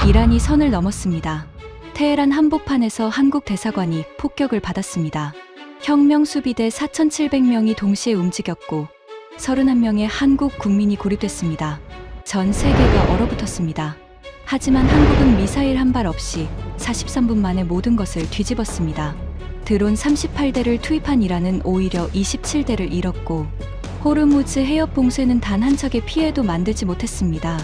이란이 선을 넘었습니다. 테헤란 한복판에서 한국 대사관이 폭격을 받았습니다. 혁명수비대 4,700명이 동시에 움직였고 31명의 한국 국민이 고립됐습니다. 전 세계가 얼어붙었습니다. 하지만 한국은 미사일 한 발 없이 43분 만에 모든 것을 뒤집었습니다. 드론 38대를 투입한 이란은 오히려 27대를 잃었고 호르무즈 해협 봉쇄는 단 한 척의 피해도 만들지 못했습니다.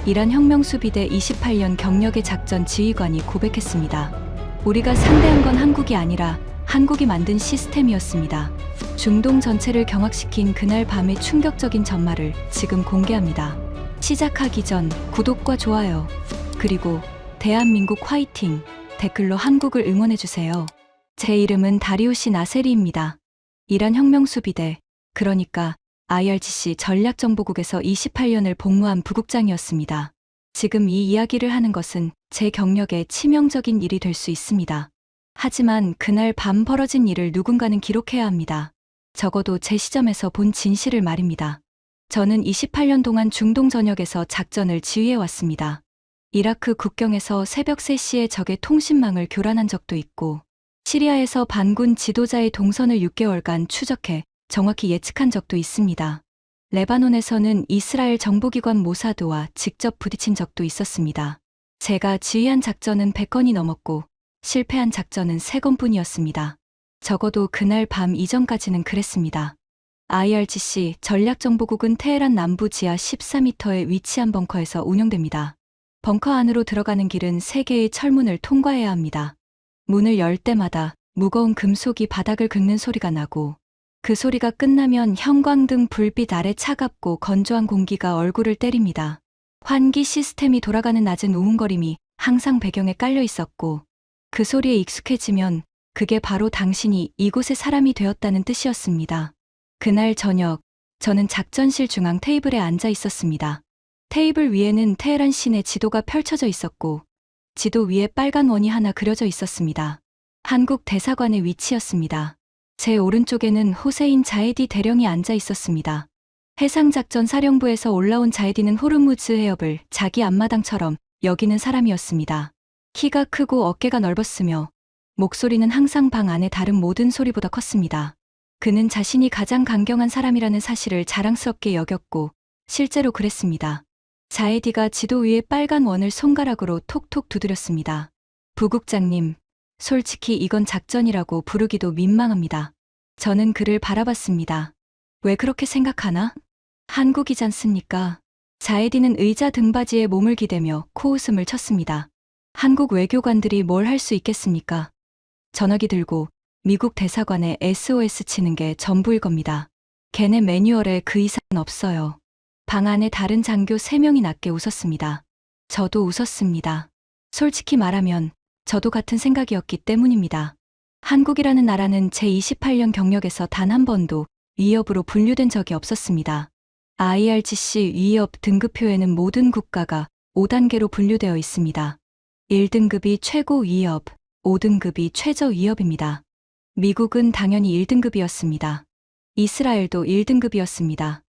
이란 혁명수비대 28년 경력의 작전 지휘관이 고백했습니다. 우리가 상대한 건 한국이 아니라 한국이 만든 시스템이었습니다. 중동 전체를 경악시킨 그날 밤의 충격적인 전말을 지금 공개합니다. 시작하기 전 구독과 좋아요, 그리고 대한민국 화이팅 댓글로 한국을 응원해주세요. 제 이름은 다리우시 나세리입니다. 이란 혁명수비대, 그러니까 IRGC 전략정보국에서 28년을 복무한 부국장이었습니다. 지금 이 이야기를 하는 것은 제 경력에 치명적인 일이 될 수 있습니다. 하지만 그날 밤 벌어진 일을 누군가는 기록해야 합니다. 적어도 제 시점에서 본 진실을 말입니다. 저는 28년 동안 중동 전역에서 작전을 지휘해왔습니다. 이라크 국경에서 새벽 3시에 적의 통신망을 교란한 적도 있고, 시리아에서 반군 지도자의 동선을 6개월간 추적해 정확히 예측한 적도 있습니다. 레바논에서는 이스라엘 정보기관 모사드와 직접 부딪힌 적도 있었습니다. 제가 지휘한 작전은 100건이 넘었고 실패한 작전은 3건뿐이었습니다. 적어도 그날 밤 이전까지는 그랬습니다. IRGC 전략정보국은 테헤란 남부 지하 14m에 위치한 벙커에서 운영됩니다. 벙커 안으로 들어가는 길은 3개의 철문을 통과해야 합니다. 문을 열 때마다 무거운 금속이 바닥을 긁는 소리가 나고, 그 소리가 끝나면 형광등 불빛 아래 차갑고 건조한 공기가 얼굴을 때립니다. 환기 시스템이 돌아가는 낮은 우웅거림이 항상 배경에 깔려 있었고, 그 소리에 익숙해지면 그게 바로 당신이 이곳의 사람이 되었다는 뜻이었습니다. 그날 저녁, 저는 작전실 중앙 테이블에 앉아 있었습니다. 테이블 위에는 테헤란 시내 지도가 펼쳐져 있었고, 지도 위에 빨간 원이 하나 그려져 있었습니다. 한국 대사관의 위치였습니다. 제 오른쪽에는 호세인 자에디 대령이 앉아 있었습니다. 해상작전 사령부에서 올라온 자에디는 호르무즈 해협을 자기 앞마당처럼 여기는 사람이었습니다. 키가 크고 어깨가 넓었으며 목소리는 항상 방 안의 다른 모든 소리보다 컸습니다. 그는 자신이 가장 강경한 사람이라는 사실을 자랑스럽게 여겼고 실제로 그랬습니다. 자에디가 지도 위에 빨간 원을 손가락으로 톡톡 두드렸습니다. 부국장님, 솔직히 이건 작전이라고 부르기도 민망합니다. 저는 그를 바라봤습니다. 왜 그렇게 생각하나? 한국이잖습니까? 자에디는 의자 등받이에 몸을 기대며 코웃음을 쳤습니다. 한국 외교관들이 뭘 할 수 있겠습니까? 전화기 들고 미국 대사관에 SOS 치는 게 전부일 겁니다. 걔네 매뉴얼에 그 이상은 없어요. 방 안에 다른 장교 3명이 낮게 웃었습니다. 저도 웃었습니다. 솔직히 말하면 저도 같은 생각이었기 때문입니다. 한국이라는 나라는 제28년 경력에서 단 한 번도 위협으로 분류된 적이 없었습니다. IRGC 위협 등급표에는 모든 국가가 5단계로 분류되어 있습니다. 1등급이 최고 위협, 5등급이 최저 위협입니다. 미국은 당연히 1등급이었습니다. 이스라엘도 1등급이었습니다.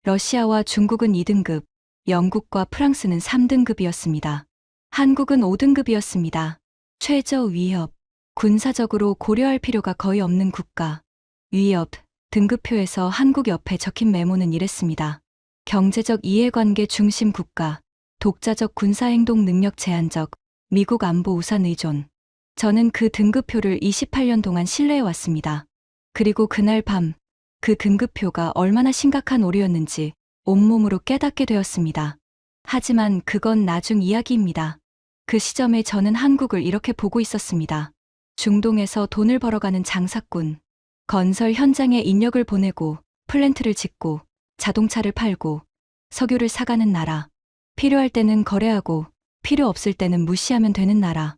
러시아와 중국은 2등급, 영국과 프랑스는 3등급이었습니다. 한국은 5등급이었습니다. 최저 위협, 군사적으로 고려할 필요가 거의 없는 국가. 위협, 등급표에서 한국 옆에 적힌 메모는 이랬습니다. 경제적 이해관계 중심 국가, 독자적 군사행동 능력 제한적, 미국 안보 우산 의존. 저는 그 등급표를 28년 동안 신뢰해왔습니다. 그리고 그날 밤, 그 등급표가 얼마나 심각한 오류였는지 온몸으로 깨닫게 되었습니다. 하지만 그건 나중 이야기입니다. 그 시점에 저는 한국을 이렇게 보고 있었습니다. 중동에서 돈을 벌어가는 장사꾼, 건설 현장에 인력을 보내고 플랜트를 짓고 자동차를 팔고 석유를 사가는 나라, 필요할 때는 거래하고 필요 없을 때는 무시하면 되는 나라,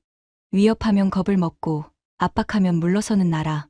위협하면 겁을 먹고 압박하면 물러서는 나라.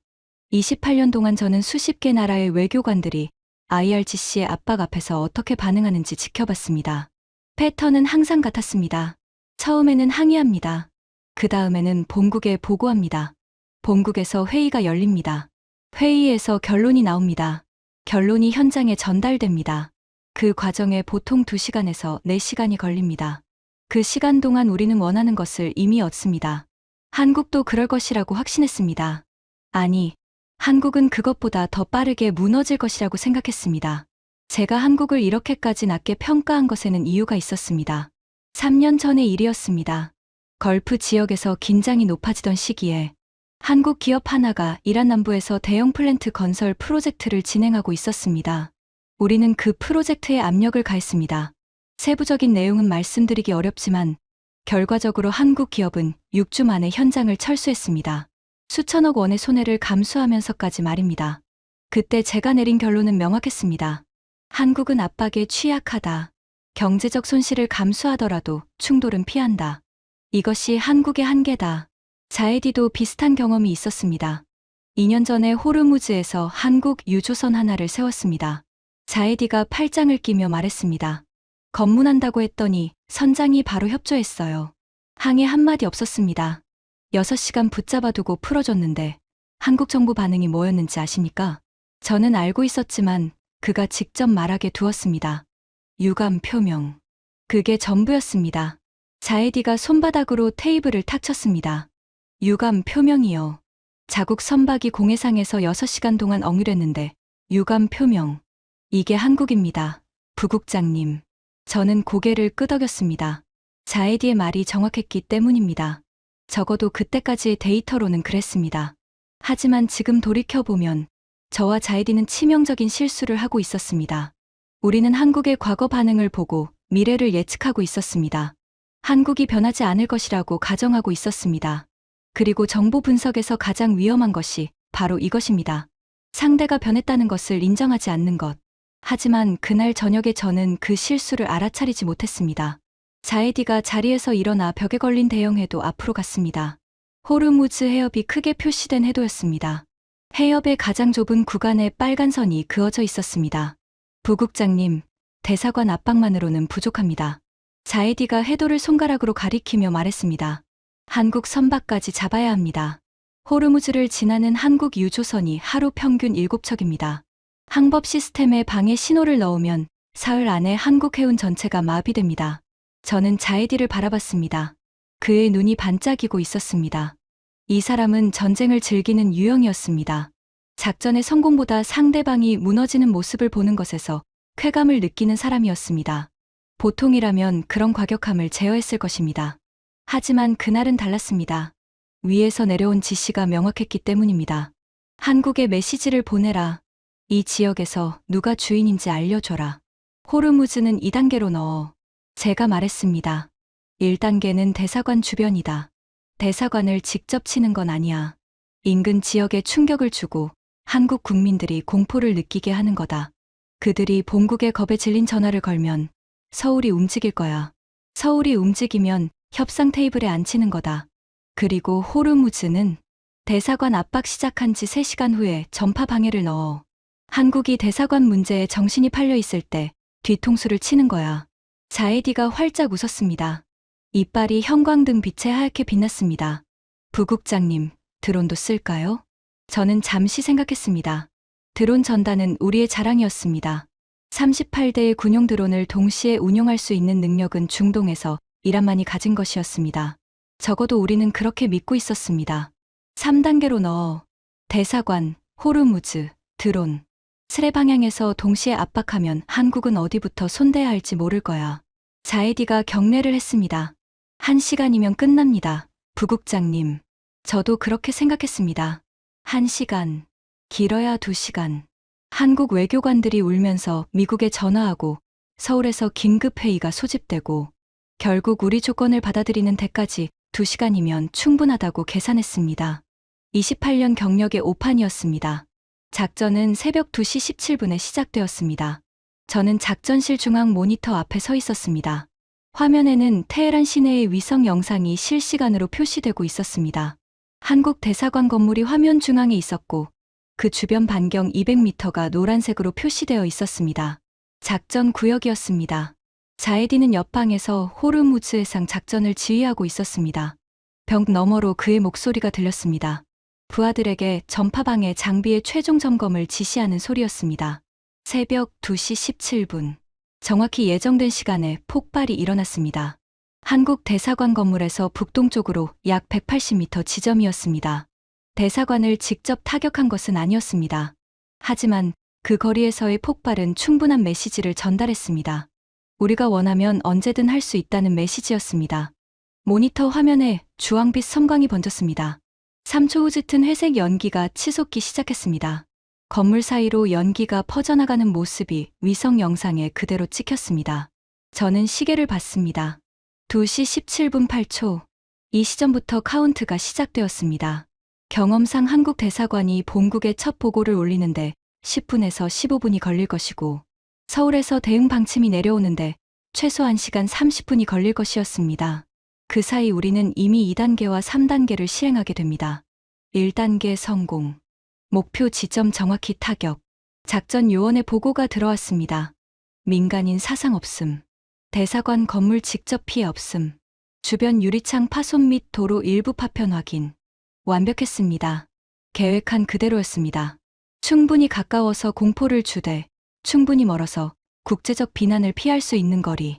28년 동안 저는 수십 개 나라의 외교관들이 IRGC의 압박 앞에서 어떻게 반응하는지 지켜봤습니다. 패턴은 항상 같았습니다. 처음에는 항의합니다. 그 다음에는 본국에 보고합니다. 본국에서 회의가 열립니다. 회의에서 결론이 나옵니다. 결론이 현장에 전달됩니다. 그 과정에 보통 2시간에서 4시간이 걸립니다. 그 시간 동안 우리는 원하는 것을 이미 얻습니다. 한국도 그럴 것이라고 확신했습니다. 아니, 한국은 그것보다 더 빠르게 무너질 것이라고 생각했습니다. 제가 한국을 이렇게까지 낮게 평가한 것에는 이유가 있었습니다. 3년 전의 일이었습니다. 걸프 지역에서 긴장이 높아지던 시기에 한국 기업 하나가 이란 남부에서 대형 플랜트 건설 프로젝트를 진행하고 있었습니다. 우리는 그 프로젝트에 압력을 가했습니다. 세부적인 내용은 말씀드리기 어렵지만 결과적으로 한국 기업은 6주 만에 현장을 철수했습니다. 수천억 원의 손해를 감수하면서까지 말입니다. 그때 제가 내린 결론은 명확했습니다. 한국은 압박에 취약하다. 경제적 손실을 감수하더라도 충돌은 피한다. 이것이 한국의 한계다. 자에디도 비슷한 경험이 있었습니다. 2년 전에 호르무즈에서 한국 유조선 하나를 세웠습니다. 자에디가 팔짱을 끼며 말했습니다. 검문한다고 했더니 선장이 바로 협조했어요. 항해 한마디 없었습니다. 6시간 붙잡아두고 풀어줬는데 한국 정부 반응이 뭐였는지 아십니까? 저는 알고 있었지만 그가 직접 말하게 두었습니다. 유감 표명. 그게 전부였습니다. 자에디가 손바닥으로 테이블을 탁 쳤습니다. 유감 표명이요. 자국 선박이 공해상에서 6시간 동안 억류했는데 유감 표명. 이게 한국입니다. 부국장님. 저는 고개를 끄덕였습니다. 자에디의 말이 정확했기 때문입니다. 적어도 그때까지의 데이터로는 그랬습니다. 하지만 지금 돌이켜보면 저와 자에디는 치명적인 실수를 하고 있었습니다. 우리는 한국의 과거 반응을 보고 미래를 예측하고 있었습니다. 한국이 변하지 않을 것이라고 가정하고 있었습니다. 그리고 정보 분석에서 가장 위험한 것이 바로 이것입니다. 상대가 변했다는 것을 인정하지 않는 것. 하지만 그날 저녁에 저는 그 실수를 알아차리지 못했습니다. 자에디가 자리에서 일어나 벽에 걸린 대형해도 앞으로 갔습니다. 호르무즈 해협이 크게 표시된 해도였습니다. 해협의 가장 좁은 구간에 빨간 선이 그어져 있었습니다. 부국장님, 대사관 압박만으로는 부족합니다. 자에디가 해도를 손가락으로 가리키며 말했습니다. 한국 선박까지 잡아야 합니다. 호르무즈를 지나는 한국 유조선이 하루 평균 7척입니다. 항법 시스템에 방해 신호를 넣으면 사흘 안에 한국 해운 전체가 마비됩니다. 저는 자에디를 바라봤습니다. 그의 눈이 반짝이고 있었습니다. 이 사람은 전쟁을 즐기는 유형이었습니다. 작전의 성공보다 상대방이 무너지는 모습을 보는 것에서 쾌감을 느끼는 사람이었습니다. 보통이라면 그런 과격함을 제어했을 것입니다. 하지만 그날은 달랐습니다. 위에서 내려온 지시가 명확했기 때문입니다. 한국에 메시지를 보내라. 이 지역에서 누가 주인인지 알려줘라. 호르무즈는 2단계로 넣어. 제가 말했습니다. 1단계는 대사관 주변이다. 대사관을 직접 치는 건 아니야. 인근 지역에 충격을 주고 한국 국민들이 공포를 느끼게 하는 거다. 그들이 본국에 겁에 질린 전화를 걸면 서울이 움직일 거야. 서울이 움직이면 협상 테이블에 앉히는 거다. 그리고 호르무즈는 대사관 압박 시작한 지 3시간 후에 전파 방해를 넣어. 한국이 대사관 문제에 정신이 팔려 있을 때 뒤통수를 치는 거야. 자에디가 활짝 웃었습니다. 이빨이 형광등 빛에 하얗게 빛났습니다. 부국장님, 드론도 쓸까요? 저는 잠시 생각했습니다. 드론 전단은 우리의 자랑이었습니다. 38대의 군용 드론을 동시에 운용할 수 있는 능력은 중동에서 이란만이 가진 것이었습니다. 적어도 우리는 그렇게 믿고 있었습니다. 3단계로 넣어. 대사관, 호르무즈, 드론. 스레 방향에서 동시에 압박하면 한국은 어디부터 손대야 할지 모를 거야. 자에디가 경례를 했습니다. 1시간이면 끝납니다. 부국장님. 저도 그렇게 생각했습니다. 1시간. 길어야 2시간. 한국 외교관들이 울면서 미국에 전화하고 서울에서 긴급회의가 소집되고 결국 우리 조건을 받아들이는 데까지 2시간이면 충분하다고 계산했습니다. 28년 경력의 오판이었습니다. 작전은 새벽 2시 17분에 시작되었습니다. 저는 작전실 중앙 모니터 앞에 서 있었습니다. 화면에는 테헤란 시내의 위성 영상이 실시간으로 표시되고 있었습니다. 한국 대사관 건물이 화면 중앙에 있었고 그 주변 반경 200m가 노란색으로 표시되어 있었습니다. 작전 구역이었습니다. 자에디는 옆방에서 호르무즈 해상 작전을 지휘하고 있었습니다. 벽 너머로 그의 목소리가 들렸습니다. 부하들에게 전파방해 장비의 최종 점검을 지시하는 소리였습니다. 새벽 2시 17분. 정확히 예정된 시간에 폭발이 일어났습니다. 한국 대사관 건물에서 북동쪽으로 약 180m 지점이었습니다. 대사관을 직접 타격한 것은 아니었습니다. 하지만 그 거리에서의 폭발은 충분한 메시지를 전달했습니다. 우리가 원하면 언제든 할 수 있다는 메시지였습니다. 모니터 화면에 주황빛 섬광이 번졌습니다. 3초 후 짙은 회색 연기가 치솟기 시작했습니다. 건물 사이로 연기가 퍼져나가는 모습이 위성 영상에 그대로 찍혔습니다. 저는 시계를 봤습니다. 2시 17분 8초. 이 시점부터 카운트가 시작되었습니다. 경험상 한국 대사관이 본국에 첫 보고를 올리는데 10분에서 15분이 걸릴 것이고, 서울에서 대응 방침이 내려오는데 최소한 시간 30분이 걸릴 것이었습니다. 그 사이 우리는 이미 2단계와 3단계를 시행하게 됩니다. 1단계 성공. 목표 지점 정확히 타격. 작전 요원의 보고가 들어왔습니다. 민간인 사상 없음. 대사관 건물 직접 피해 없음. 주변 유리창 파손 및 도로 일부 파편 확인. 완벽했습니다. 계획한 그대로였습니다. 충분히 가까워서 공포를 주되, 충분히 멀어서 국제적 비난을 피할 수 있는 거리.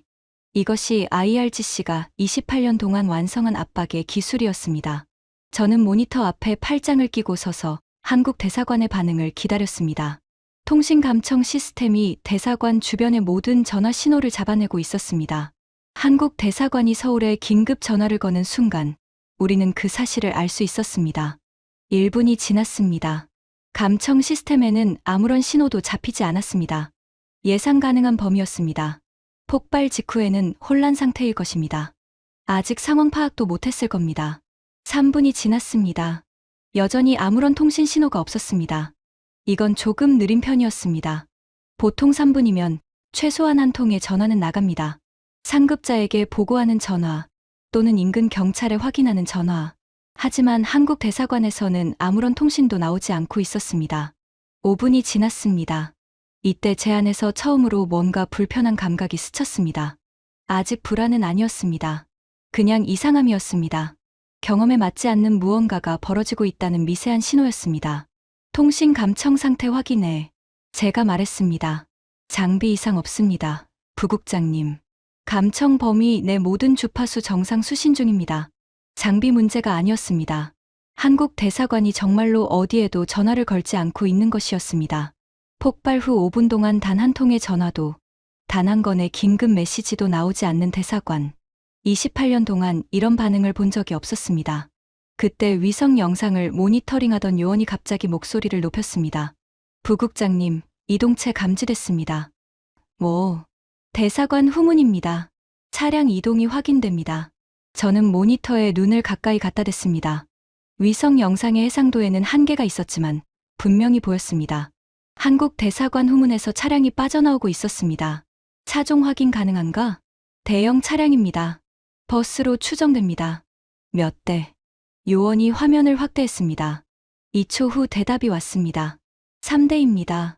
이것이 IRGC가 28년 동안 완성한 압박의 기술이었습니다. 저는 모니터 앞에 팔짱을 끼고 서서 한국 대사관의 반응을 기다렸습니다. 통신 감청 시스템이 대사관 주변의 모든 전화 신호를 잡아내고 있었습니다. 한국 대사관이 서울에 긴급 전화를 거는 순간 우리는 그 사실을 알 수 있었습니다. 1분이 지났습니다. 감청 시스템에는 아무런 신호도 잡히지 않았습니다. 예상 가능한 범위였습니다. 폭발 직후에는 혼란 상태일 것입니다. 아직 상황 파악도 못했을 겁니다. 3분이 지났습니다. 여전히 아무런 통신 신호가 없었습니다. 이건 조금 느린 편이었습니다. 보통 3분이면 최소한 한 통의 전화는 나갑니다. 상급자에게 보고하는 전화 또는 인근 경찰에 확인하는 전화. 하지만 한국 대사관에서는 아무런 통신도 나오지 않고 있었습니다. 5분이 지났습니다. 이때 제 안에서 처음으로 뭔가 불편한 감각이 스쳤습니다. 아직 불안은 아니었습니다. 그냥 이상함이었습니다. 경험에 맞지 않는 무언가가 벌어지고 있다는 미세한 신호였습니다. 통신 감청 상태 확인해. 제가 말했습니다. 장비 이상 없습니다. 부국장님. 감청 범위 내 모든 주파수 정상 수신 중입니다. 장비 문제가 아니었습니다. 한국 대사관이 정말로 어디에도 전화를 걸지 않고 있는 것이었습니다. 폭발 후 5분 동안 단 한 통의 전화도, 단 한 건의 긴급 메시지도 나오지 않는 대사관. 28년 동안 이런 반응을 본 적이 없었습니다. 그때 위성 영상을 모니터링하던 요원이 갑자기 목소리를 높였습니다. 부국장님, 이동체 감지됐습니다. 대사관 후문입니다. 차량 이동이 확인됩니다. 저는 모니터에 눈을 가까이 갖다 댔습니다. 위성 영상의 해상도에는 한계가 있었지만 분명히 보였습니다. 한국 대사관 후문에서 차량이 빠져나오고 있었습니다. 차종 확인 가능한가? 대형 차량입니다. 버스로 추정됩니다. 몇 대? 요원이 화면을 확대했습니다. 2초 후 대답이 왔습니다. 3대입니다.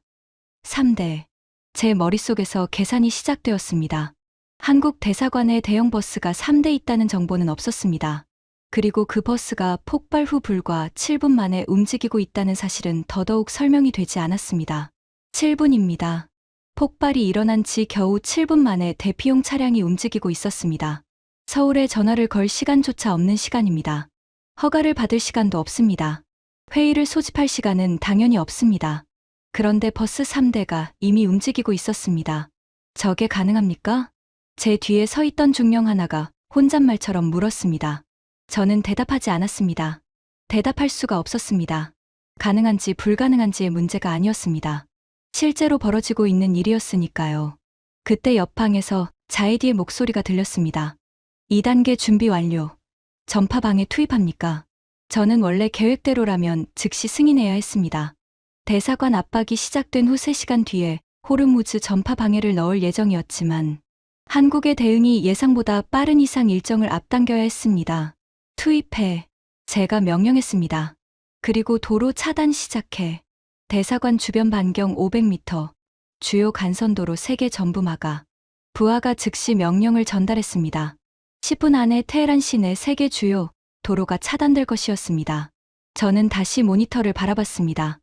3대. 제 머릿속에서 계산이 시작되었습니다. 한국 대사관에 대형 버스가 3대 있다는 정보는 없었습니다. 그리고 그 버스가 폭발 후 불과 7분 만에 움직이고 있다는 사실은 더더욱 설명이 되지 않았습니다. 7분입니다. 폭발이 일어난 지 겨우 7분 만에 대피용 차량이 움직이고 있었습니다. 서울에 전화를 걸 시간조차 없는 시간입니다. 허가를 받을 시간도 없습니다. 회의를 소집할 시간은 당연히 없습니다. 그런데 버스 3대가 이미 움직이고 있었습니다. 저게 가능합니까? 제 뒤에 서 있던 중령 하나가 혼잣말처럼 물었습니다. 저는 대답하지 않았습니다. 대답할 수가 없었습니다. 가능한지 불가능한지의 문제가 아니었습니다. 실제로 벌어지고 있는 일이었으니까요. 그때 옆방에서 자이디의 목소리가 들렸습니다. 2단계 준비 완료. 전파방에 투입합니까? 저는 원래 계획대로라면 즉시 승인해야 했습니다. 대사관 압박이 시작된 후 3시간 뒤에 호르무즈 전파 방해를 넣을 예정이었지만 한국의 대응이 예상보다 빠른 이상 일정을 앞당겨야 했습니다. 투입해. 제가 명령했습니다. 그리고 도로 차단 시작해. 대사관 주변 반경 500m, 주요 간선도로 3개 전부 막아. 부하가 즉시 명령을 전달했습니다. 10분 안에 테헤란 시내 3개 주요 도로가 차단될 것이었습니다. 저는 다시 모니터를 바라봤습니다.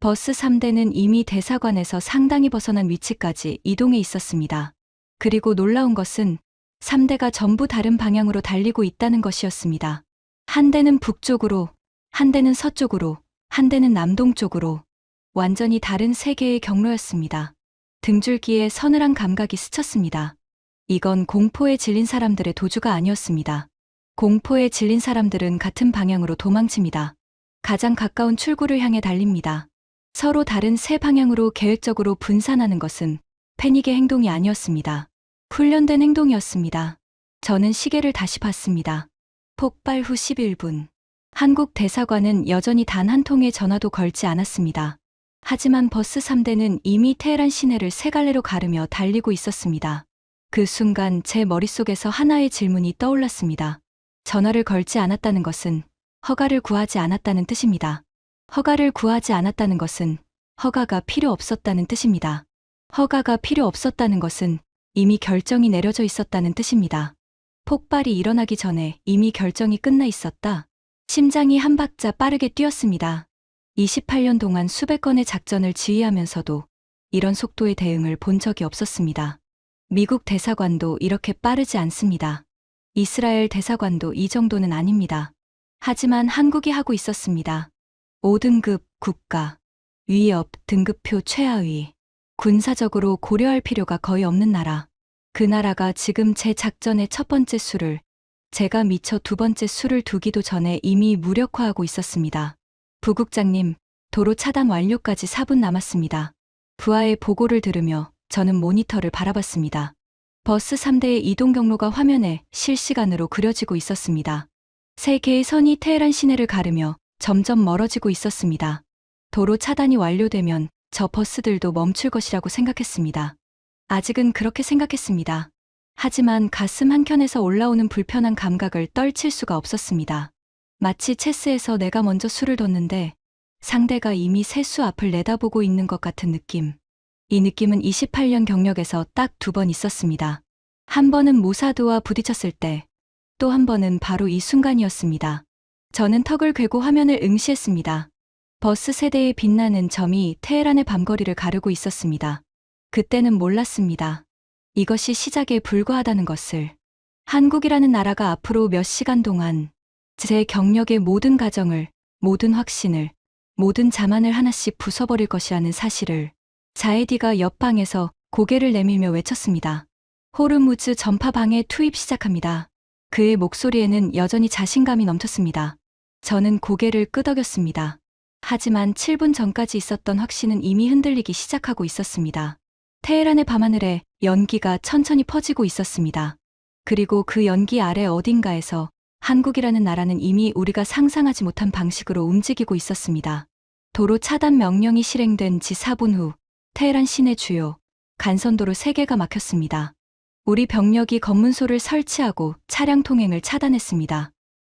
버스 3대는 이미 대사관에서 상당히 벗어난 위치까지 이동해 있었습니다. 그리고 놀라운 것은 3대가 전부 다른 방향으로 달리고 있다는 것이었습니다. 한 대는 북쪽으로, 한 대는 서쪽으로, 한 대는 남동쪽으로. 완전히 다른 세계의 경로였습니다. 등줄기에 서늘한 감각이 스쳤습니다. 이건 공포에 질린 사람들의 도주가 아니었습니다. 공포에 질린 사람들은 같은 방향으로 도망칩니다. 가장 가까운 출구를 향해 달립니다. 서로 다른 세 방향으로 계획적으로 분산하는 것은 패닉의 행동이 아니었습니다. 훈련된 행동이었습니다. 저는 시계를 다시 봤습니다. 폭발 후 11분. 한국 대사관은 여전히 단 한 통의 전화도 걸지 않았습니다. 하지만 버스 3대는 이미 테헤란 시내를 세 갈래로 가르며 달리고 있었습니다. 그 순간 제 머릿속에서 하나의 질문이 떠올랐습니다. 전화를 걸지 않았다는 것은 허가를 구하지 않았다는 뜻입니다. 허가를 구하지 않았다는 것은 허가가 필요 없었다는 뜻입니다. 허가가 필요 없었다는 것은 이미 결정이 내려져 있었다는 뜻입니다. 폭발이 일어나기 전에 이미 결정이 끝나 있었다. 심장이 한 박자 빠르게 뛰었습니다. 28년 동안 수백 건의 작전을 지휘하면서도 이런 속도의 대응을 본 적이 없었습니다. 미국 대사관도 이렇게 빠르지 않습니다. 이스라엘 대사관도 이 정도는 아닙니다. 하지만 한국이 하고 있었습니다. 5등급 국가, 위협 등급표 최하위, 군사적으로 고려할 필요가 거의 없는 나라. 그 나라가 지금 제 작전의 첫 번째 수를, 제가 미처 두 번째 수를 두기도 전에 이미 무력화하고 있었습니다. 부국장님, 도로 차단 완료까지 4분 남았습니다. 부하의 보고를 들으며 저는 모니터를 바라봤습니다. 버스 3대의 이동 경로가 화면에 실시간으로 그려지고 있었습니다. 세 개의 선이 테헤란 시내를 가르며 점점 멀어지고 있었습니다. 도로 차단이 완료되면 저 버스들도 멈출 것이라고 생각했습니다. 아직은 그렇게 생각했습니다. 하지만 가슴 한켠에서 올라오는 불편한 감각을 떨칠 수가 없었습니다. 마치 체스에서 내가 먼저 수를 뒀는데 상대가 이미 세 수 앞을 내다보고 있는 것 같은 느낌. 이 느낌은 28년 경력에서 딱 두 번 있었습니다. 한 번은 모사드와 부딪혔을 때, 또 한 번은 바로 이 순간이었습니다. 저는 턱을 괴고 화면을 응시했습니다. 버스 세대의 빛나는 점이 테헤란의 밤거리를 가르고 있었습니다. 그때는 몰랐습니다. 이것이 시작에 불과하다는 것을. 한국이라는 나라가 앞으로 몇 시간 동안 제 경력의 모든 가정을, 모든 확신을, 모든 자만을 하나씩 부숴버릴 것이라는 사실을. 자에디가 옆방에서 고개를 내밀며 외쳤습니다. 호르무즈 전파방에 투입 시작합니다. 그의 목소리에는 여전히 자신감이 넘쳤습니다. 저는 고개를 끄덕였습니다. 하지만 7분 전까지 있었던 확신은 이미 흔들리기 시작하고 있었습니다. 테헤란의 밤하늘에 연기가 천천히 퍼지고 있었습니다. 그리고 그 연기 아래 어딘가에서 한국이라는 나라는 이미 우리가 상상하지 못한 방식으로 움직이고 있었습니다. 도로 차단 명령이 실행된 지 4분 후 테헤란 시내 주요 간선도로 3개가 막혔습니다. 우리 병력이 검문소를 설치하고 차량 통행을 차단했습니다.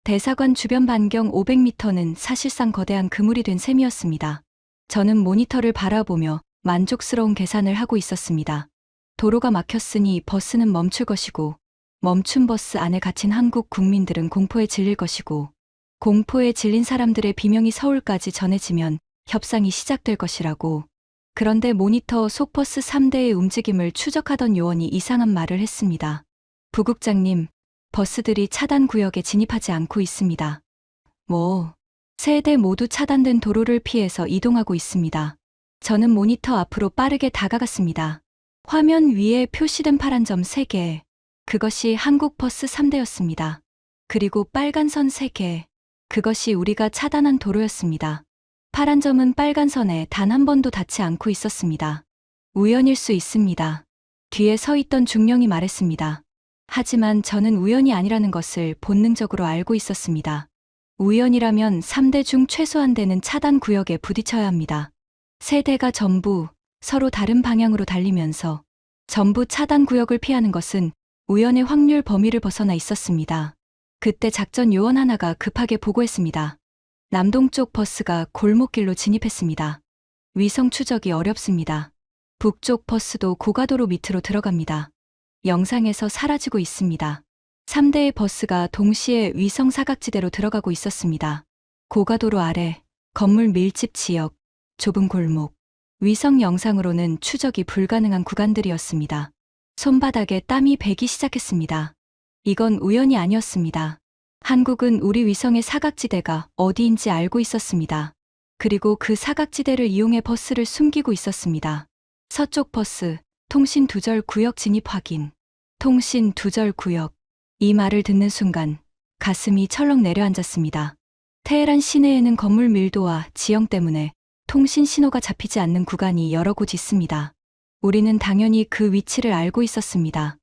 대사관 주변 반경 500m는 사실상 거대한 그물이 된 셈이었습니다. 저는 모니터를 바라보며 만족스러운 계산을 하고 있었습니다. 도로가 막혔으니 버스는 멈출 것이고, 멈춘 버스 안에 갇힌 한국 국민들은 공포에 질릴 것이고, 공포에 질린 사람들의 비명이 서울까지 전해지면 협상이 시작될 것이라고. 그런데 모니터 속 버스 3대의 움직임을 추적하던 요원이 이상한 말을 했습니다. 부국장님, 버스들이 차단 구역에 진입하지 않고 있습니다. 세 대 모두 차단된 도로를 피해서 이동하고 있습니다. 저는 모니터 앞으로 빠르게 다가갔습니다. 화면 위에 표시된 파란 점 3개. 그것이 한국 버스 3대였습니다. 그리고 빨간 선 3개. 그것이 우리가 차단한 도로였습니다. 파란 점은 빨간 선에 단 한 번도 닿지 않고 있었습니다. 우연일 수 있습니다. 뒤에 서 있던 중령이 말했습니다. 하지만 저는 우연이 아니라는 것을 본능적으로 알고 있었습니다. 우연이라면 3대 중 최소 한 대는 차단 구역에 부딪혀야 합니다. 3대가 전부 서로 다른 방향으로 달리면서 전부 차단 구역을 피하는 것은 우연의 확률 범위를 벗어나 있었습니다. 그때 작전 요원 하나가 급하게 보고했습니다. 남동쪽 버스가 골목길로 진입했습니다. 위성 추적이 어렵습니다. 북쪽 버스도 고가도로 밑으로 들어갑니다. 영상에서 사라지고 있습니다. 3대의 버스가 동시에 위성 사각지대로 들어가고 있었습니다. 고가도로 아래, 건물 밀집 지역, 좁은 골목. 위성 영상으로는 추적이 불가능한 구간들이었습니다. 손바닥에 땀이 배기 시작했습니다. 이건 우연이 아니었습니다. 한국은 우리 위성의 사각지대가 어디인지 알고 있었습니다. 그리고 그 사각지대를 이용해 버스를 숨기고 있었습니다. 서쪽 버스, 통신 두절 구역 진입 확인. 통신 두절 구역. 이 말을 듣는 순간 가슴이 철렁 내려앉았습니다. 테헤란 시내에는 건물 밀도와 지형 때문에 통신 신호가 잡히지 않는 구간이 여러 곳 있습니다. 우리는 당연히 그 위치를 알고 있었습니다.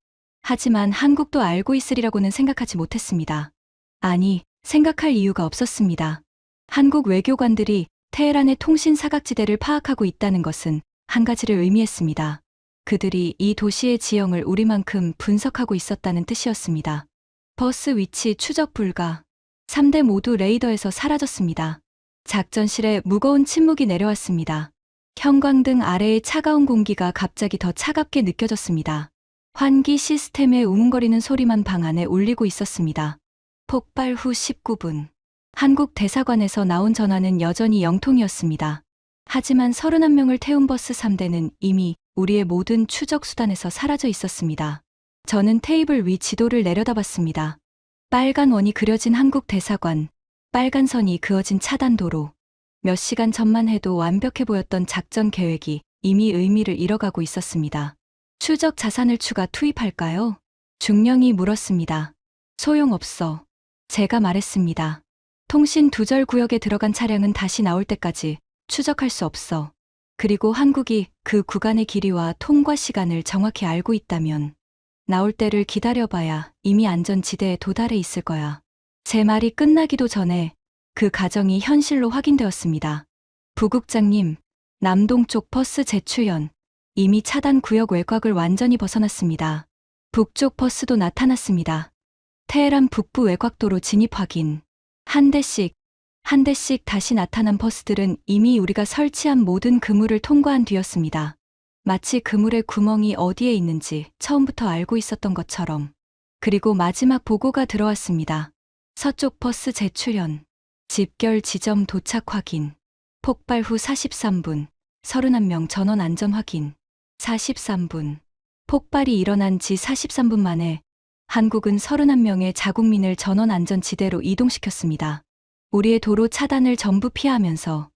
하지만 한국도 알고 있으리라고는 생각하지 못했습니다. 아니, 생각할 이유가 없었습니다. 한국 외교관들이 테헤란의 통신 사각지대를 파악하고 있다는 것은 한 가지를 의미했습니다. 그들이 이 도시의 지형을 우리만큼 분석하고 있었다는 뜻이었습니다. 버스 위치 추적 불가. 3대 모두 레이더에서 사라졌습니다. 작전실에 무거운 침묵이 내려왔습니다. 형광등 아래의 차가운 공기가 갑자기 더 차갑게 느껴졌습니다. 환기 시스템의 우웅거리는 소리만 방 안에 울리고 있었습니다. 폭발 후 19분. 한국 대사관에서 나온 전화는 여전히 영통이었습니다. 하지만 31명을 태운 버스 3대는 이미 우리의 모든 추적 수단에서 사라져 있었습니다. 저는 테이블 위 지도를 내려다봤습니다. 빨간 원이 그려진 한국 대사관, 빨간 선이 그어진 차단도로. 몇 시간 전만 해도 완벽해 보였던 작전 계획이 이미 의미를 잃어가고 있었습니다. 추적 자산을 추가 투입할까요? 중령이 물었습니다. 소용없어. 제가 말했습니다. 통신 두절 구역에 들어간 차량은 다시 나올 때까지 추적할 수 없어. 그리고 한국이 그 구간의 길이와 통과 시간을 정확히 알고 있다면 나올 때를 기다려봐야 이미 안전지대에 도달해 있을 거야. 제 말이 끝나기도 전에 그 가정이 현실로 확인되었습니다. 부국장님, 남동쪽 버스 재출현. 이미 차단 구역 외곽을 완전히 벗어났습니다. 북쪽 버스도 나타났습니다. 테헤란 북부 외곽도로 진입 확인. 한 대씩 다시 나타난 버스들은 이미 우리가 설치한 모든 그물을 통과한 뒤였습니다. 마치 그물의 구멍이 어디에 있는지 처음부터 알고 있었던 것처럼. 그리고 마지막 보고가 들어왔습니다. 서쪽 버스 재출현. 집결 지점 도착 확인. 폭발 후 43분. 31명 전원 안전 확인. 43분. 폭발이 일어난 지 43분 만에 한국은 31명의 자국민을 전원 안전지대로 이동시켰습니다. 우리의 도로 차단을 전부 피하면서,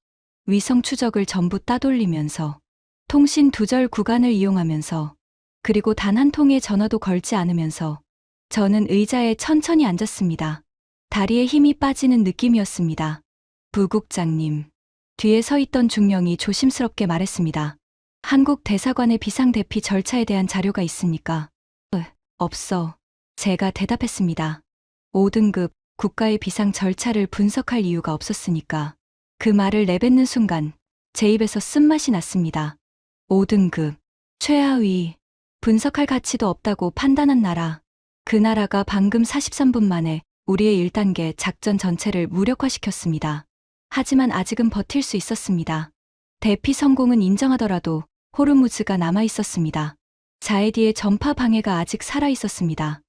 위성 추적을 전부 따돌리면서, 통신 두절 구간을 이용하면서, 그리고 단 한 통의 전화도 걸지 않으면서 저는 의자에 천천히 앉았습니다. 다리에 힘이 빠지는 느낌이었습니다. 부국장님. 뒤에 서 있던 중령이 조심스럽게 말했습니다. 한국 대사관의 비상대피 절차에 대한 자료가 있습니까? 없어. 제가 대답했습니다. 5등급 국가의 비상 절차를 분석할 이유가 없었으니까. 그 말을 내뱉는 순간 제 입에서 쓴맛이 났습니다. 5등급. 최하위. 분석할 가치도 없다고 판단한 나라. 그 나라가 방금 43분 만에 우리의 1단계 작전 전체를 무력화시켰습니다. 하지만 아직은 버틸 수 있었습니다. 대피 성공은 인정하더라도 호르무즈가 남아 있었습니다. 자에디의 전파 방해가 아직 살아 있었습니다.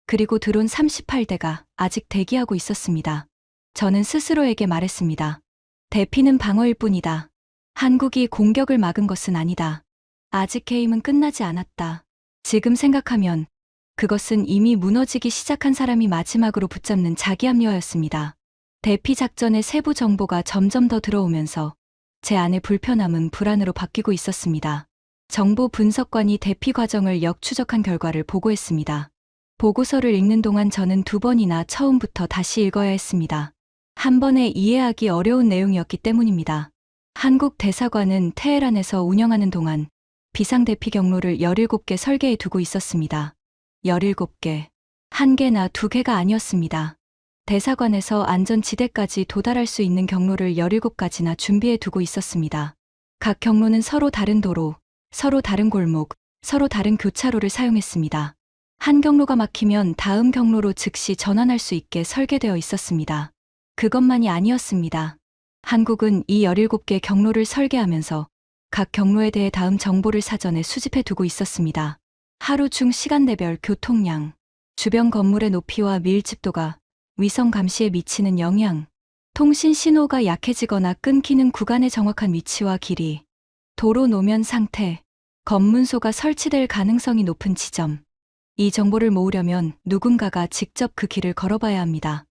그리고 드론 38대가 아직 대기하고 있었습니다. 저는 스스로에게 말했습니다. 대피는 방어일 뿐이다. 한국이 공격을 막은 것은 아니다. 아직 게임은 끝나지 않았다. 지금 생각하면 그것은 이미 무너지기 시작한 사람이 마지막으로 붙잡는 자기 합리화였습니다. 대피 작전의 세부 정보가 점점 더 들어오면서 제 안의 불편함은 불안으로 바뀌고 있었습니다. 정보 분석관이 대피 과정을 역추적한 결과를 보고했습니다. 보고서를 읽는 동안 저는 2번이나 처음부터 다시 읽어야 했습니다. 한 번에 이해하기 어려운 내용이었기 때문입니다. 한국 대사관은 테헤란에서 운영하는 동안 비상대피 경로를 17개 설계해 두고 있었습니다. 17개. 1개나 2개가 아니었습니다. 대사관에서 안전지대까지 도달할 수 있는 경로를 17가지나 준비해 두고 있었습니다. 각 경로는 서로 다른 도로, 서로 다른 골목, 서로 다른 교차로를 사용했습니다. 한 경로가 막히면 다음 경로로 즉시 전환할 수 있게 설계되어 있었습니다. 그것만이 아니었습니다. 한국은 이 17개 경로를 설계하면서 각 경로에 대해 다음 정보를 사전에 수집해 두고 있었습니다. 하루 중 시간대별 교통량, 주변 건물의 높이와 밀집도가 위성 감시에 미치는 영향, 통신 신호가 약해지거나 끊기는 구간의 정확한 위치와 길이, 도로 노면 상태, 검문소가 설치될 가능성이 높은 지점. 이 정보를 모으려면 누군가가 직접 그 길을 걸어봐야 합니다.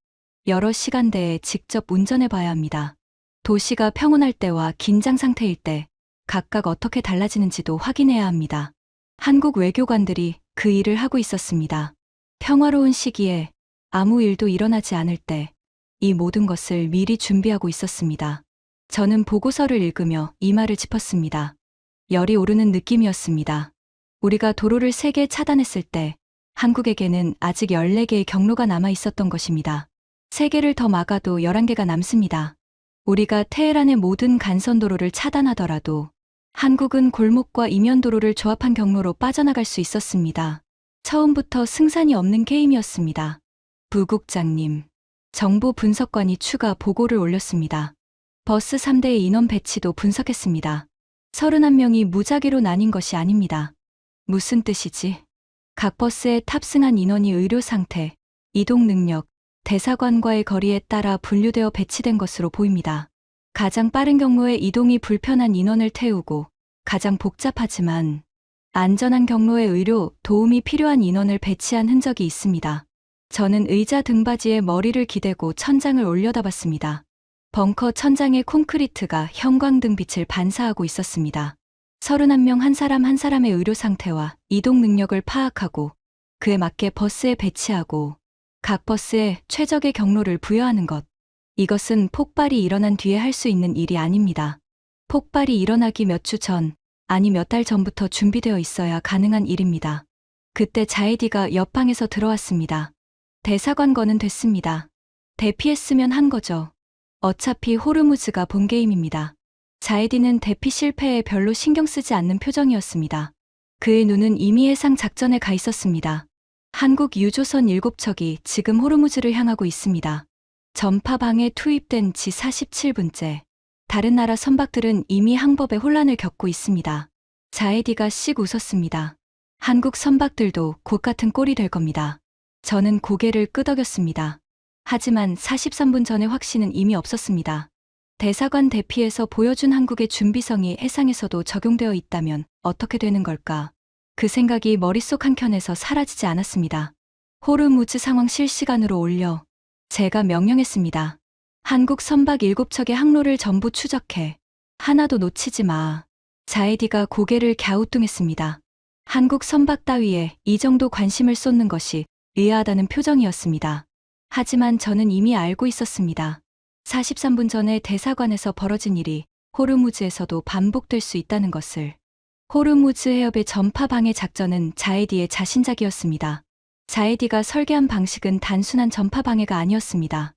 여러 시간대에 직접 운전해 봐야 합니다. 도시가 평온할 때와 긴장 상태일 때 각각 어떻게 달라지는지도 확인해야 합니다. 한국 외교관들이 그 일을 하고 있었습니다. 평화로운 시기에 아무 일도 일어나지 않을 때 이 모든 것을 미리 준비하고 있었습니다. 저는 보고서를 읽으며 이마를 짚었습니다. 열이 오르는 느낌이었습니다. 우리가 도로를 3개 차단했을 때 한국에게는 아직 14개의 경로가 남아 있었던 것입니다. 3개를 더 막아도 11개가 남습니다. 우리가 테헤란의 모든 간선도로를 차단하더라도 한국은 골목과 이면도로를 조합한 경로로 빠져나갈 수 있었습니다. 처음부터 승산이 없는 게임이었습니다. 부국장님, 정보 분석관이 추가 보고를 올렸습니다. 버스 3대의 인원 배치도 분석했습니다. 31명이 무작위로 나뉜 것이 아닙니다. 무슨 뜻이지? 각 버스에 탑승한 인원이 의료 상태, 이동 능력, 대사관과의 거리에 따라 분류되어 배치된 것으로 보입니다. 가장 빠른 경로에 이동이 불편한 인원을 태우고 가장 복잡하지만 안전한 경로에 의료, 도움이 필요한 인원을 배치한 흔적이 있습니다. 저는 의자 등받이에 머리를 기대고 천장을 올려다봤습니다. 벙커 천장의 콘크리트가 형광등빛을 반사하고 있었습니다. 31명 한 사람 한 사람의 의료 상태와 이동 능력을 파악하고 그에 맞게 버스에 배치하고 각 버스에 최적의 경로를 부여하는 것. 이것은 폭발이 일어난 뒤에 할 수 있는 일이 아닙니다. 폭발이 일어나기 몇 주 전, 아니 몇 달 전부터 준비되어 있어야 가능한 일입니다. 그때 자이디가 옆방에서 들어왔습니다. 대사관건은 됐습니다. 대피했으면 한 거죠. 어차피 호르무즈가 본 게임입니다. 자이디는 대피 실패에 별로 신경 쓰지 않는 표정이었습니다. 그의 눈은 이미 해상 작전에 가 있었습니다. 한국 유조선 7척이 지금 호르무즈를 향하고 있습니다. 전파방에 투입된 지 47분째. 다른 나라 선박들은 이미 항법에 혼란을 겪고 있습니다. 자이디가 씩 웃었습니다. 한국 선박들도 곧 같은 꼴이 될 겁니다. 저는 고개를 끄덕였습니다. 하지만 43분 전의 확신은 이미 없었습니다. 대사관 대피에서 보여준 한국의 준비성이 해상에서도 적용되어 있다면 어떻게 되는 걸까? 그 생각이 머릿속 한켠에서 사라지지 않았습니다. 호르무즈 상황 실시간으로 올려 제가 명령했습니다. 한국 선박 7척의 항로를 전부 추적해. 하나도 놓치지 마. 자이디가 고개를 갸우뚱했습니다. 한국 선박 따위에 이 정도 관심을 쏟는 것이 의아하다는 표정이었습니다. 하지만 저는 이미 알고 있었습니다. 43분 전에 대사관에서 벌어진 일이 호르무즈에서도 반복될 수 있다는 것을. 호르무즈 해협의 전파 방해 작전은 자이디의 자신작이었습니다. 자이디가 설계한 방식은 단순한 전파 방해가 아니었습니다.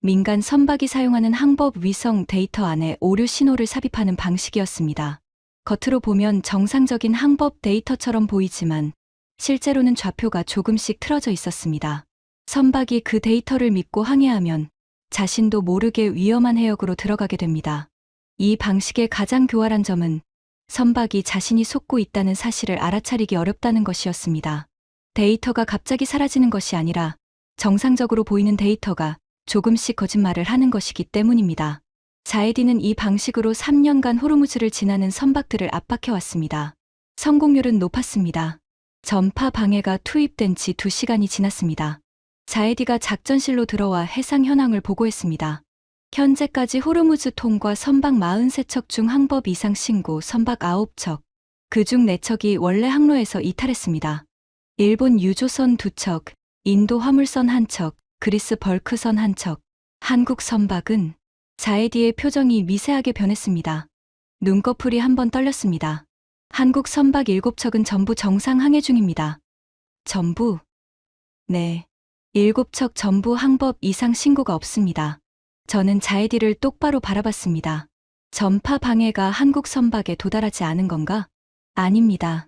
민간 선박이 사용하는 항법 위성 데이터 안에 오류 신호를 삽입하는 방식이었습니다. 겉으로 보면 정상적인 항법 데이터처럼 보이지만 실제로는 좌표가 조금씩 틀어져 있었습니다. 선박이 그 데이터를 믿고 항해하면 자신도 모르게 위험한 해역으로 들어가게 됩니다. 이 방식의 가장 교활한 점은 선박이 자신이 속고 있다는 사실을 알아차리기 어렵다는 것이었습니다. 데이터가 갑자기 사라지는 것이 아니라 정상적으로 보이는 데이터가 조금씩 거짓말을 하는 것이기 때문입니다. 자이디는 이 방식으로 3년간 호르무즈를 지나는 선박들을 압박해왔습니다. 성공률은 높았습니다. 전파 방해가 투입된 지 2시간이 지났습니다. 자이디가 작전실로 들어와 해상 현황을 보고했습니다. 현재까지 호르무즈 통과 선박 43척 중 항법 이상 신고 선박 9척, 그중 4척이 원래 항로에서 이탈했습니다. 일본 유조선 2척, 인도 화물선 1척, 그리스 벌크선 1척, 한국 선박은 자이디의 표정이 미세하게 변했습니다. 눈꺼풀이 한번 떨렸습니다. 한국 선박 7척은 전부 정상 항해 중입니다. 전부? 네. 7척 전부 항법 이상 신고가 없습니다. 저는 자이디를 똑바로 바라봤습니다. 전파 방해가 한국 선박에 도달하지 않은 건가? 아닙니다.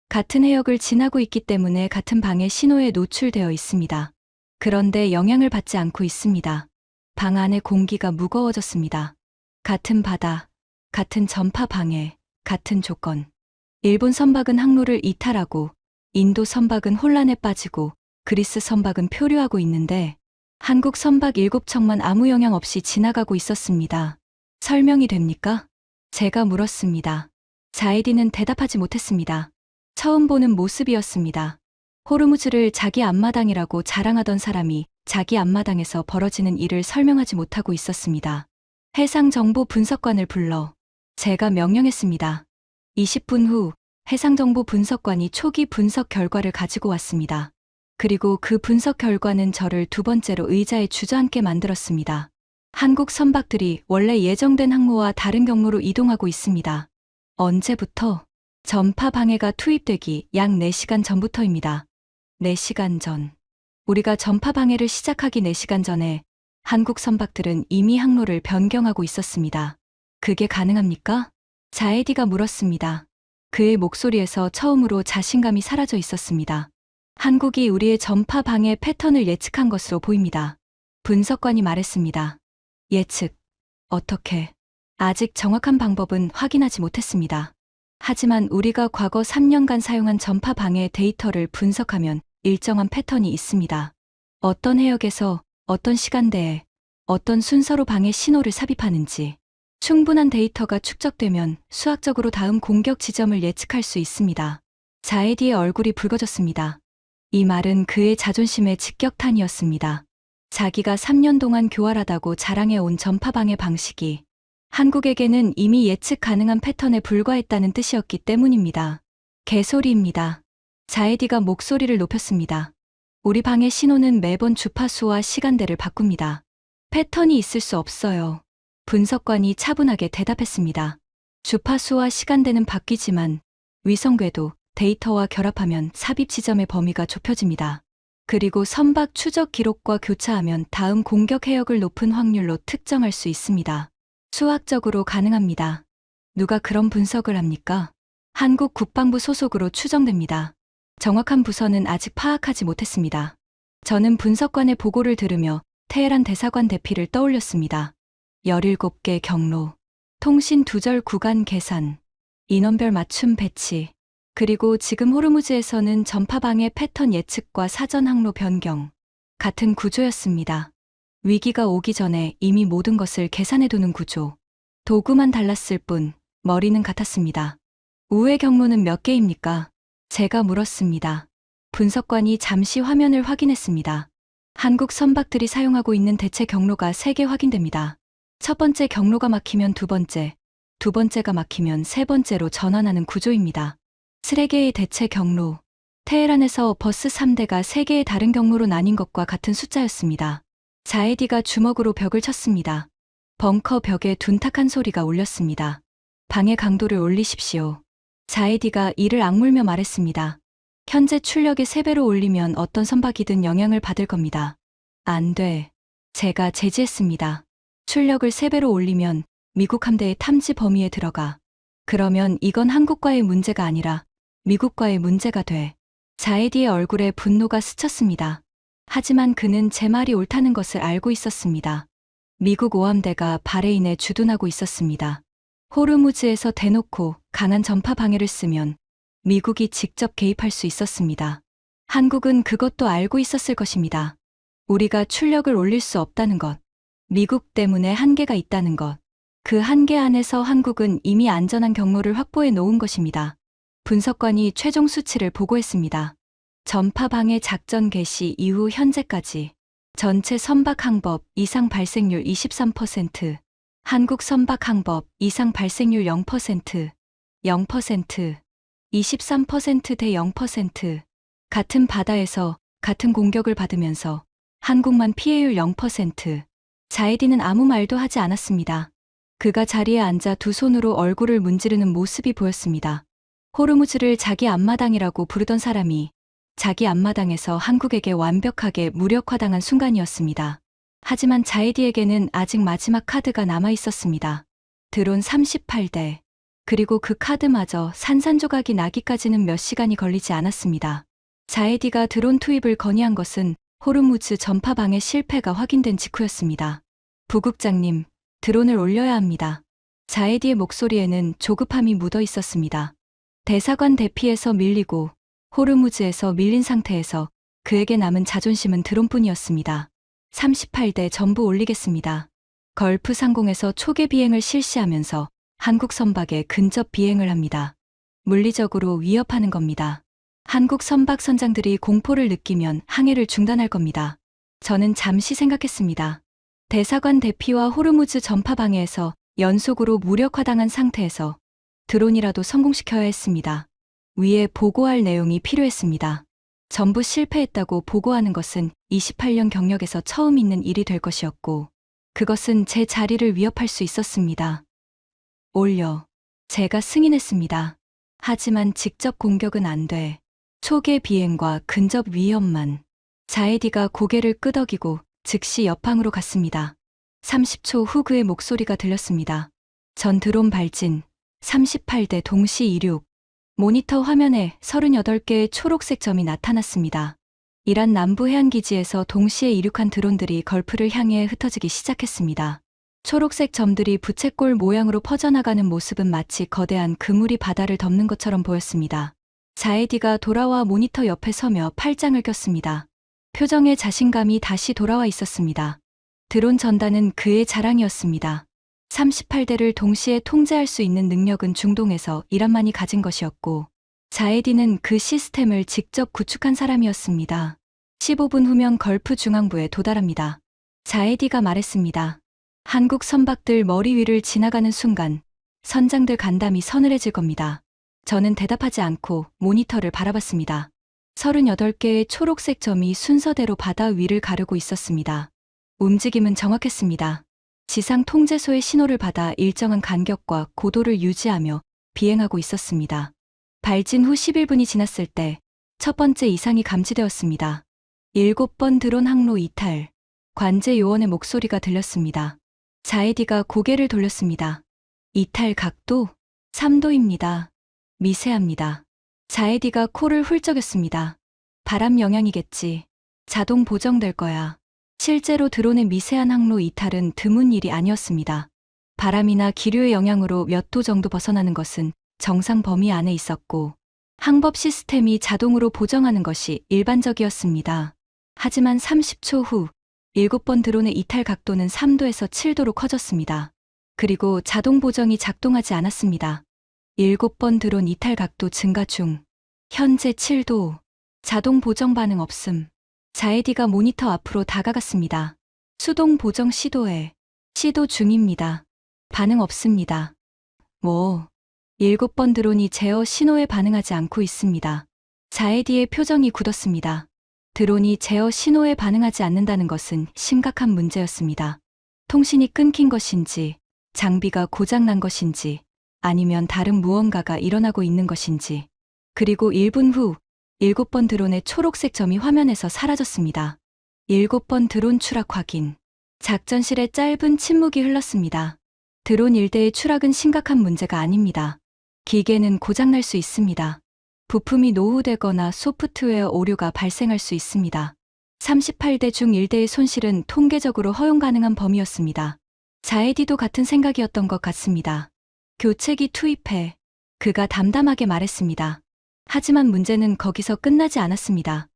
같은 해역을 지나고 있기 때문에 같은 방해 신호에 노출되어 있습니다. 그런데 영향을 받지 않고 있습니다. 방 안의 공기가 무거워졌습니다. 같은 바다, 같은 전파 방해, 같은 조건. 일본 선박은 항로를 이탈하고 인도 선박은 혼란에 빠지고 그리스 선박은 표류하고 있는데 한국 선박 7척만 아무 영향 없이 지나가고 있었습니다. 설명이 됩니까? 제가 물었습니다. 자이디는 대답하지 못했습니다. 처음 보는 모습이었습니다. 호르무즈를 자기 앞마당이라고 자랑하던 사람이 자기 앞마당에서 벌어지는 일을 설명하지 못하고 있었습니다. 해상정보 분석관을 불러 제가 명령했습니다. 20분 후 해상정보 분석관이 초기 분석 결과를 가지고 왔습니다. 그리고 그 분석 결과는 저를 두 번째로 의자에 주저앉게 만들었습니다. 한국 선박들이 원래 예정된 항로와 다른 경로로 이동하고 있습니다. 언제부터? 전파 방해가 투입되기 약 4시간 전부터입니다. 4시간 전. 우리가 전파 방해를 시작하기 4시간 전에 한국 선박들은 이미 항로를 변경하고 있었습니다. 그게 가능합니까? 자에디가 물었습니다. 그의 목소리에서 처음으로 자신감이 사라져 있었습니다. 한국이 우리의 전파 방해 패턴을 예측한 것으로 보입니다. 분석관이 말했습니다. 예측. 어떻게? 아직 정확한 방법은 확인하지 못했습니다. 하지만 우리가 과거 3년간 사용한 전파 방해 데이터를 분석하면 일정한 패턴이 있습니다. 어떤 해역에서 어떤 시간대에 어떤 순서로 방해 신호를 삽입하는지 충분한 데이터가 축적되면 수학적으로 다음 공격 지점을 예측할 수 있습니다. 자에디의 얼굴이 붉어졌습니다. 이 말은 그의 자존심의 직격탄이었습니다. 자기가 3년 동안 교활하다고 자랑해온 전파 방해 방식이 한국에게는 이미 예측 가능한 패턴에 불과했다는 뜻이었기 때문입니다. 개소리입니다. 자에디가 목소리를 높였습니다. 우리 방해 신호는 매번 주파수와 시간대를 바꿉니다. 패턴이 있을 수 없어요. 분석관이 차분하게 대답했습니다. 주파수와 시간대는 바뀌지만 위성궤도 데이터와 결합하면 삽입 지점의 범위가 좁혀집니다. 그리고 선박 추적 기록과 교차하면 다음 공격 해역을 높은 확률로 특정할 수 있습니다. 수학적으로 가능합니다. 누가 그런 분석을 합니까? 한국 국방부 소속으로 추정됩니다. 정확한 부서는 아직 파악하지 못했습니다. 저는 분석관의 보고를 들으며 테헤란 대사관 대피를 떠올렸습니다. 17개 경로, 통신 두절 구간 계산, 인원별 맞춤 배치, 그리고 지금 호르무즈에서는 전파 방해 패턴 예측과 사전 항로 변경, 같은 구조였습니다. 위기가 오기 전에 이미 모든 것을 계산해두는 구조. 도구만 달랐을 뿐 머리는 같았습니다. 우회 경로는 몇 개입니까? 제가 물었습니다. 분석관이 잠시 화면을 확인했습니다. 한국 선박들이 사용하고 있는 대체 경로가 3개 확인됩니다. 첫 번째 경로가 막히면 두 번째가 막히면 세 번째로 전환하는 구조입니다. 3개의 대체 경로. 테헤란에서 버스 3대가 3개의 다른 경로로 나뉜 것과 같은 숫자였습니다. 자에디가 주먹으로 벽을 쳤습니다. 벙커 벽에 둔탁한 소리가 울렸습니다. 방해 강도를 올리십시오. 자에디가 이를 악물며 말했습니다. 현재 출력의 3배로 올리면 어떤 선박이든 영향을 받을 겁니다. 안 돼. 제가 제지했습니다. 출력을 3배로 올리면 미국 함대의 탐지 범위에 들어가. 그러면 이건 한국과의 문제가 아니라 미국과의 문제가 돼. 자에디의 얼굴에 분노가 스쳤습니다. 하지만 그는 제 말이 옳다는 것을 알고 있었습니다. 미국 오함대가 바레인에 주둔하고 있었습니다. 호르무즈에서 대놓고 강한 전파 방해를 쓰면 미국이 직접 개입할 수 있었습니다. 한국은 그것도 알고 있었을 것입니다. 우리가 출력을 올릴 수 없다는 것, 미국 때문에 한계가 있다는 것, 그 한계 안에서 한국은 이미 안전한 경로를 확보해 놓은 것입니다. 분석관이 최종 수치를 보고했습니다. 전파 방해 작전 개시 이후 현재까지 전체 선박 항법 이상 발생률 23%, 한국 선박 항법 이상 발생률 0%, 0%, 23%대 0%, 같은 바다에서 같은 공격을 받으면서 한국만 피해율 0%. 자에디는 아무 말도 하지 않았습니다. 그가 자리에 앉아 두 손으로 얼굴을 문지르는 모습이 보였습니다. 호르무즈를 자기 앞마당이라고 부르던 사람이 자기 앞마당에서 한국에게 완벽하게 무력화당한 순간이었습니다. 하지만 자에디에게는 아직 마지막 카드가 남아 있었습니다. 드론 38대. 그리고 그 카드마저 산산조각이 나기까지는 몇 시간이 걸리지 않았습니다. 자에디가 드론 투입을 건의한 것은 호르무즈 전파 방해 실패가 확인된 직후였습니다. 부국장님, 드론을 올려야 합니다. 자에디의 목소리에는 조급함이 묻어 있었습니다. 대사관 대피에서 밀리고 호르무즈에서 밀린 상태에서 그에게 남은 자존심은 드론뿐이었습니다. 38대 전부 올리겠습니다. 걸프 상공에서 초계 비행을 실시하면서 한국 선박에 근접 비행을 합니다. 물리적으로 위협하는 겁니다. 한국 선박 선장들이 공포를 느끼면 항해를 중단할 겁니다. 저는 잠시 생각했습니다. 대사관 대피와 호르무즈 전파 방해에서 연속으로 무력화당한 상태에서 드론이라도 성공시켜야 했습니다. 위에 보고할 내용이 필요했습니다. 전부 실패했다고 보고하는 것은 28년 경력에서 처음 있는 일이 될 것이었고, 그것은 제 자리를 위협할 수 있었습니다. 올려. 제가 승인했습니다. 하지만 직접 공격은 안 돼. 초계 비행과 근접 위협만. 자에디가 고개를 끄덕이고 즉시 옆방으로 갔습니다. 30초 후 그의 목소리가 들렸습니다. 전 드론 발진, 38대 동시 이륙. 모니터 화면에 38개의 초록색 점이 나타났습니다. 이란 남부 해안기지에서 동시에 이륙한 드론들이 걸프를 향해 흩어지기 시작했습니다. 초록색 점들이 부채꼴 모양으로 퍼져나가는 모습은 마치 거대한 그물이 바다를 덮는 것처럼 보였습니다. 자에디가 돌아와 모니터 옆에 서며 팔짱을 꼈습니다. 표정에 자신감이 다시 돌아와 있었습니다. 드론 전단은 그의 자랑이었습니다. 38대를 동시에 통제할 수 있는 능력은 중동에서 이란만이 가진 것이었고, 자에디는 그 시스템을 직접 구축한 사람이었습니다. 15분 후면 걸프 중앙부에 도달합니다. 자에디가 말했습니다. 한국 선박들 머리 위를 지나가는 순간 선장들 간담이 서늘해질 겁니다. 저는 대답하지 않고 모니터를 바라봤습니다. 38개의 초록색 점이 순서대로 바다 위를 가르고 있었습니다. 움직임은 정확했습니다. 지상 통제소의 신호를 받아 일정한 간격과 고도를 유지하며 비행하고 있었습니다. 발진 후 11분이 지났을 때 첫 번째 이상이 감지되었습니다. 7번 드론 항로 이탈. 관제 요원의 목소리가 들렸습니다. 자에디가 고개를 돌렸습니다. 이탈 각도 3도입니다. 미세합니다. 자에디가 코를 훌쩍였습니다. 바람 영향이겠지. 자동 보정될 거야. 실제로 드론의 미세한 항로 이탈은 드문 일이 아니었습니다. 바람이나 기류의 영향으로 몇 도 정도 벗어나는 것은 정상 범위 안에 있었고, 항법 시스템이 자동으로 보정하는 것이 일반적이었습니다. 하지만 30초 후 7번 드론의 이탈 각도는 3도에서 7도로 커졌습니다. 그리고 자동 보정이 작동하지 않았습니다. 7번 드론 이탈 각도 증가 중. 현재 7도. 자동 보정 반응 없음. 자에디가 모니터 앞으로 다가갔습니다. 수동 보정 시도해. 시도 중입니다. 반응 없습니다. 7번 드론이 제어 신호에 반응하지 않고 있습니다. 자에디의 표정이 굳었습니다. 드론이 제어 신호에 반응하지 않는다는 것은 심각한 문제였습니다. 통신이 끊긴 것인지, 장비가 고장난 것인지, 아니면 다른 무언가가 일어나고 있는 것인지. 그리고 1분 후 7번 드론의 초록색 점이 화면에서 사라졌습니다. 7번 드론 추락 확인. 작전실에 짧은 침묵이 흘렀습니다. 드론 1대의 추락은 심각한 문제가 아닙니다. 기계는 고장날 수 있습니다. 부품이 노후되거나 소프트웨어 오류가 발생할 수 있습니다. 38대 중 1대의 손실은 통계적으로 허용 가능한 범위였습니다. 자에디도 같은 생각이었던 것 같습니다. 교체기 투입해. 그가 담담하게 말했습니다. 하지만 문제는 거기서 끝나지 않았습니다.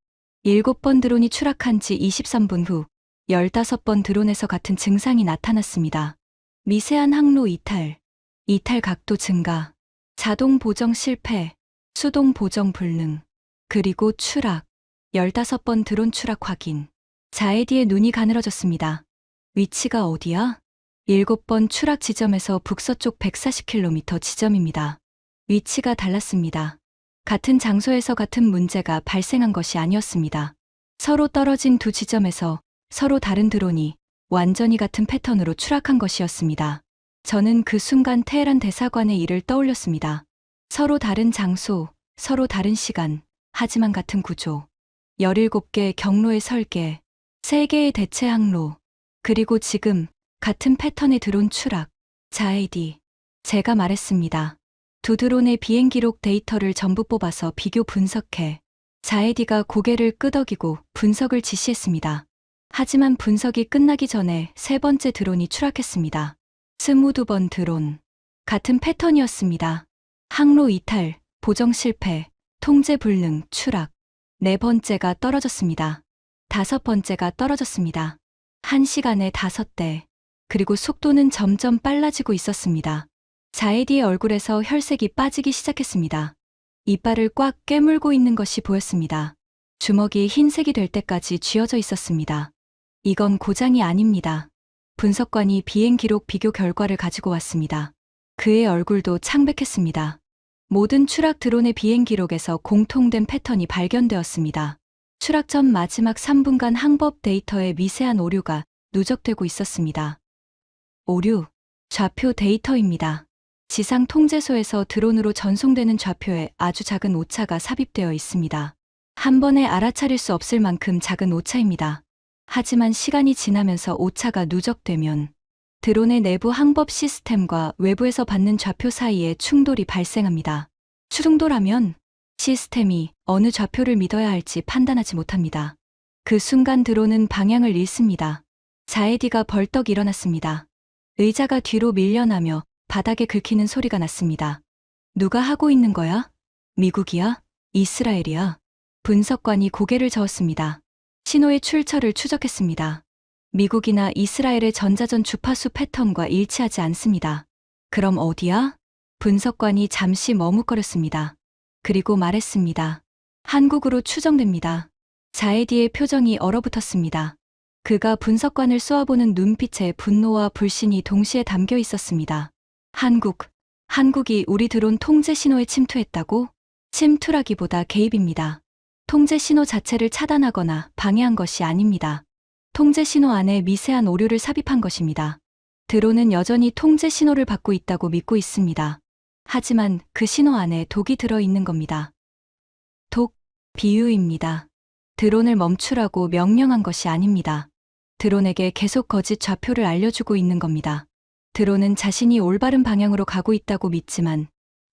7번 드론이 추락한 지 23분 후 15번 드론에서 같은 증상이 나타났습니다. 미세한 항로 이탈, 이탈 각도 증가, 자동 보정 실패, 수동 보정 불능, 그리고 추락. 15번 드론 추락 확인. 자에디의 눈이 가늘어졌습니다. 위치가 어디야? 7번 추락 지점에서 북서쪽 140km 지점입니다. 위치가 달랐습니다. 같은 장소에서 같은 문제가 발생한 것이 아니었습니다. 서로 떨어진 두 지점에서 서로 다른 드론이 완전히 같은 패턴으로 추락한 것이었습니다. 저는 그 순간 테헤란 대사관의 일을 떠올렸습니다. 서로 다른 장소, 서로 다른 시간, 하지만 같은 구조. 17개의 경로의 설계, 3개의 대체 항로, 그리고 지금 같은 패턴의 드론 추락. 자에디. 제가 말했습니다. 두 드론의 비행 기록 데이터를 전부 뽑아서 비교 분석해. 자에디가 고개를 끄덕이고 분석을 지시했습니다. 하지만 분석이 끝나기 전에 세 번째 드론이 추락했습니다. 22번 드론. 같은 패턴이었습니다. 항로 이탈, 보정 실패, 통제 불능, 추락. 네 번째가 떨어졌습니다. 다섯 번째가 떨어졌습니다. 1시간에 5대. 그리고 속도는 점점 빨라지고 있었습니다. 자에디의 얼굴에서 혈색이 빠지기 시작했습니다. 이빨을 꽉 깨물고 있는 것이 보였습니다. 주먹이 흰색이 될 때까지 쥐어져 있었습니다. 이건 고장이 아닙니다. 분석관이 비행 기록 비교 결과를 가지고 왔습니다. 그의 얼굴도 창백했습니다. 모든 추락 드론의 비행 기록에서 공통된 패턴이 발견되었습니다. 추락 전 마지막 3분간 항법 데이터에 미세한 오류가 누적되고 있었습니다. 오류, 좌표 데이터입니다. 지상 통제소에서 드론으로 전송되는 좌표에 아주 작은 오차가 삽입되어 있습니다. 한 번에 알아차릴 수 없을 만큼 작은 오차입니다. 하지만 시간이 지나면서 오차가 누적되면 드론의 내부 항법 시스템과 외부에서 받는 좌표 사이에 충돌이 발생합니다. 충돌하면 시스템이 어느 좌표를 믿어야 할지 판단하지 못합니다. 그 순간 드론은 방향을 잃습니다. 자에디가 벌떡 일어났습니다. 의자가 뒤로 밀려나며 바닥에 긁히는 소리가 났습니다. 누가 하고 있는 거야? 미국이야? 이스라엘이야? 분석관이 고개를 저었습니다. 신호의 출처를 추적했습니다. 미국이나 이스라엘의 전자전 주파수 패턴과 일치하지 않습니다. 그럼 어디야? 분석관이 잠시 머뭇거렸습니다. 그리고 말했습니다. 한국으로 추정됩니다. 자에디의 표정이 얼어붙었습니다. 그가 분석관을 쏘아보는 눈빛에 분노와 불신이 동시에 담겨 있었습니다. 한국이 우리 드론 통제 신호에 침투했다고? 침투라기보다 개입입니다. 통제 신호 자체를 차단하거나 방해한 것이 아닙니다. 통제 신호 안에 미세한 오류를 삽입한 것입니다. 드론은 여전히 통제 신호를 받고 있다고 믿고 있습니다. 하지만 그 신호 안에 독이 들어있는 겁니다. 독, 비유입니다. 드론을 멈추라고 명령한 것이 아닙니다. 드론에게 계속 거짓 좌표를 알려주고 있는 겁니다. 드론은 자신이 올바른 방향으로 가고 있다고 믿지만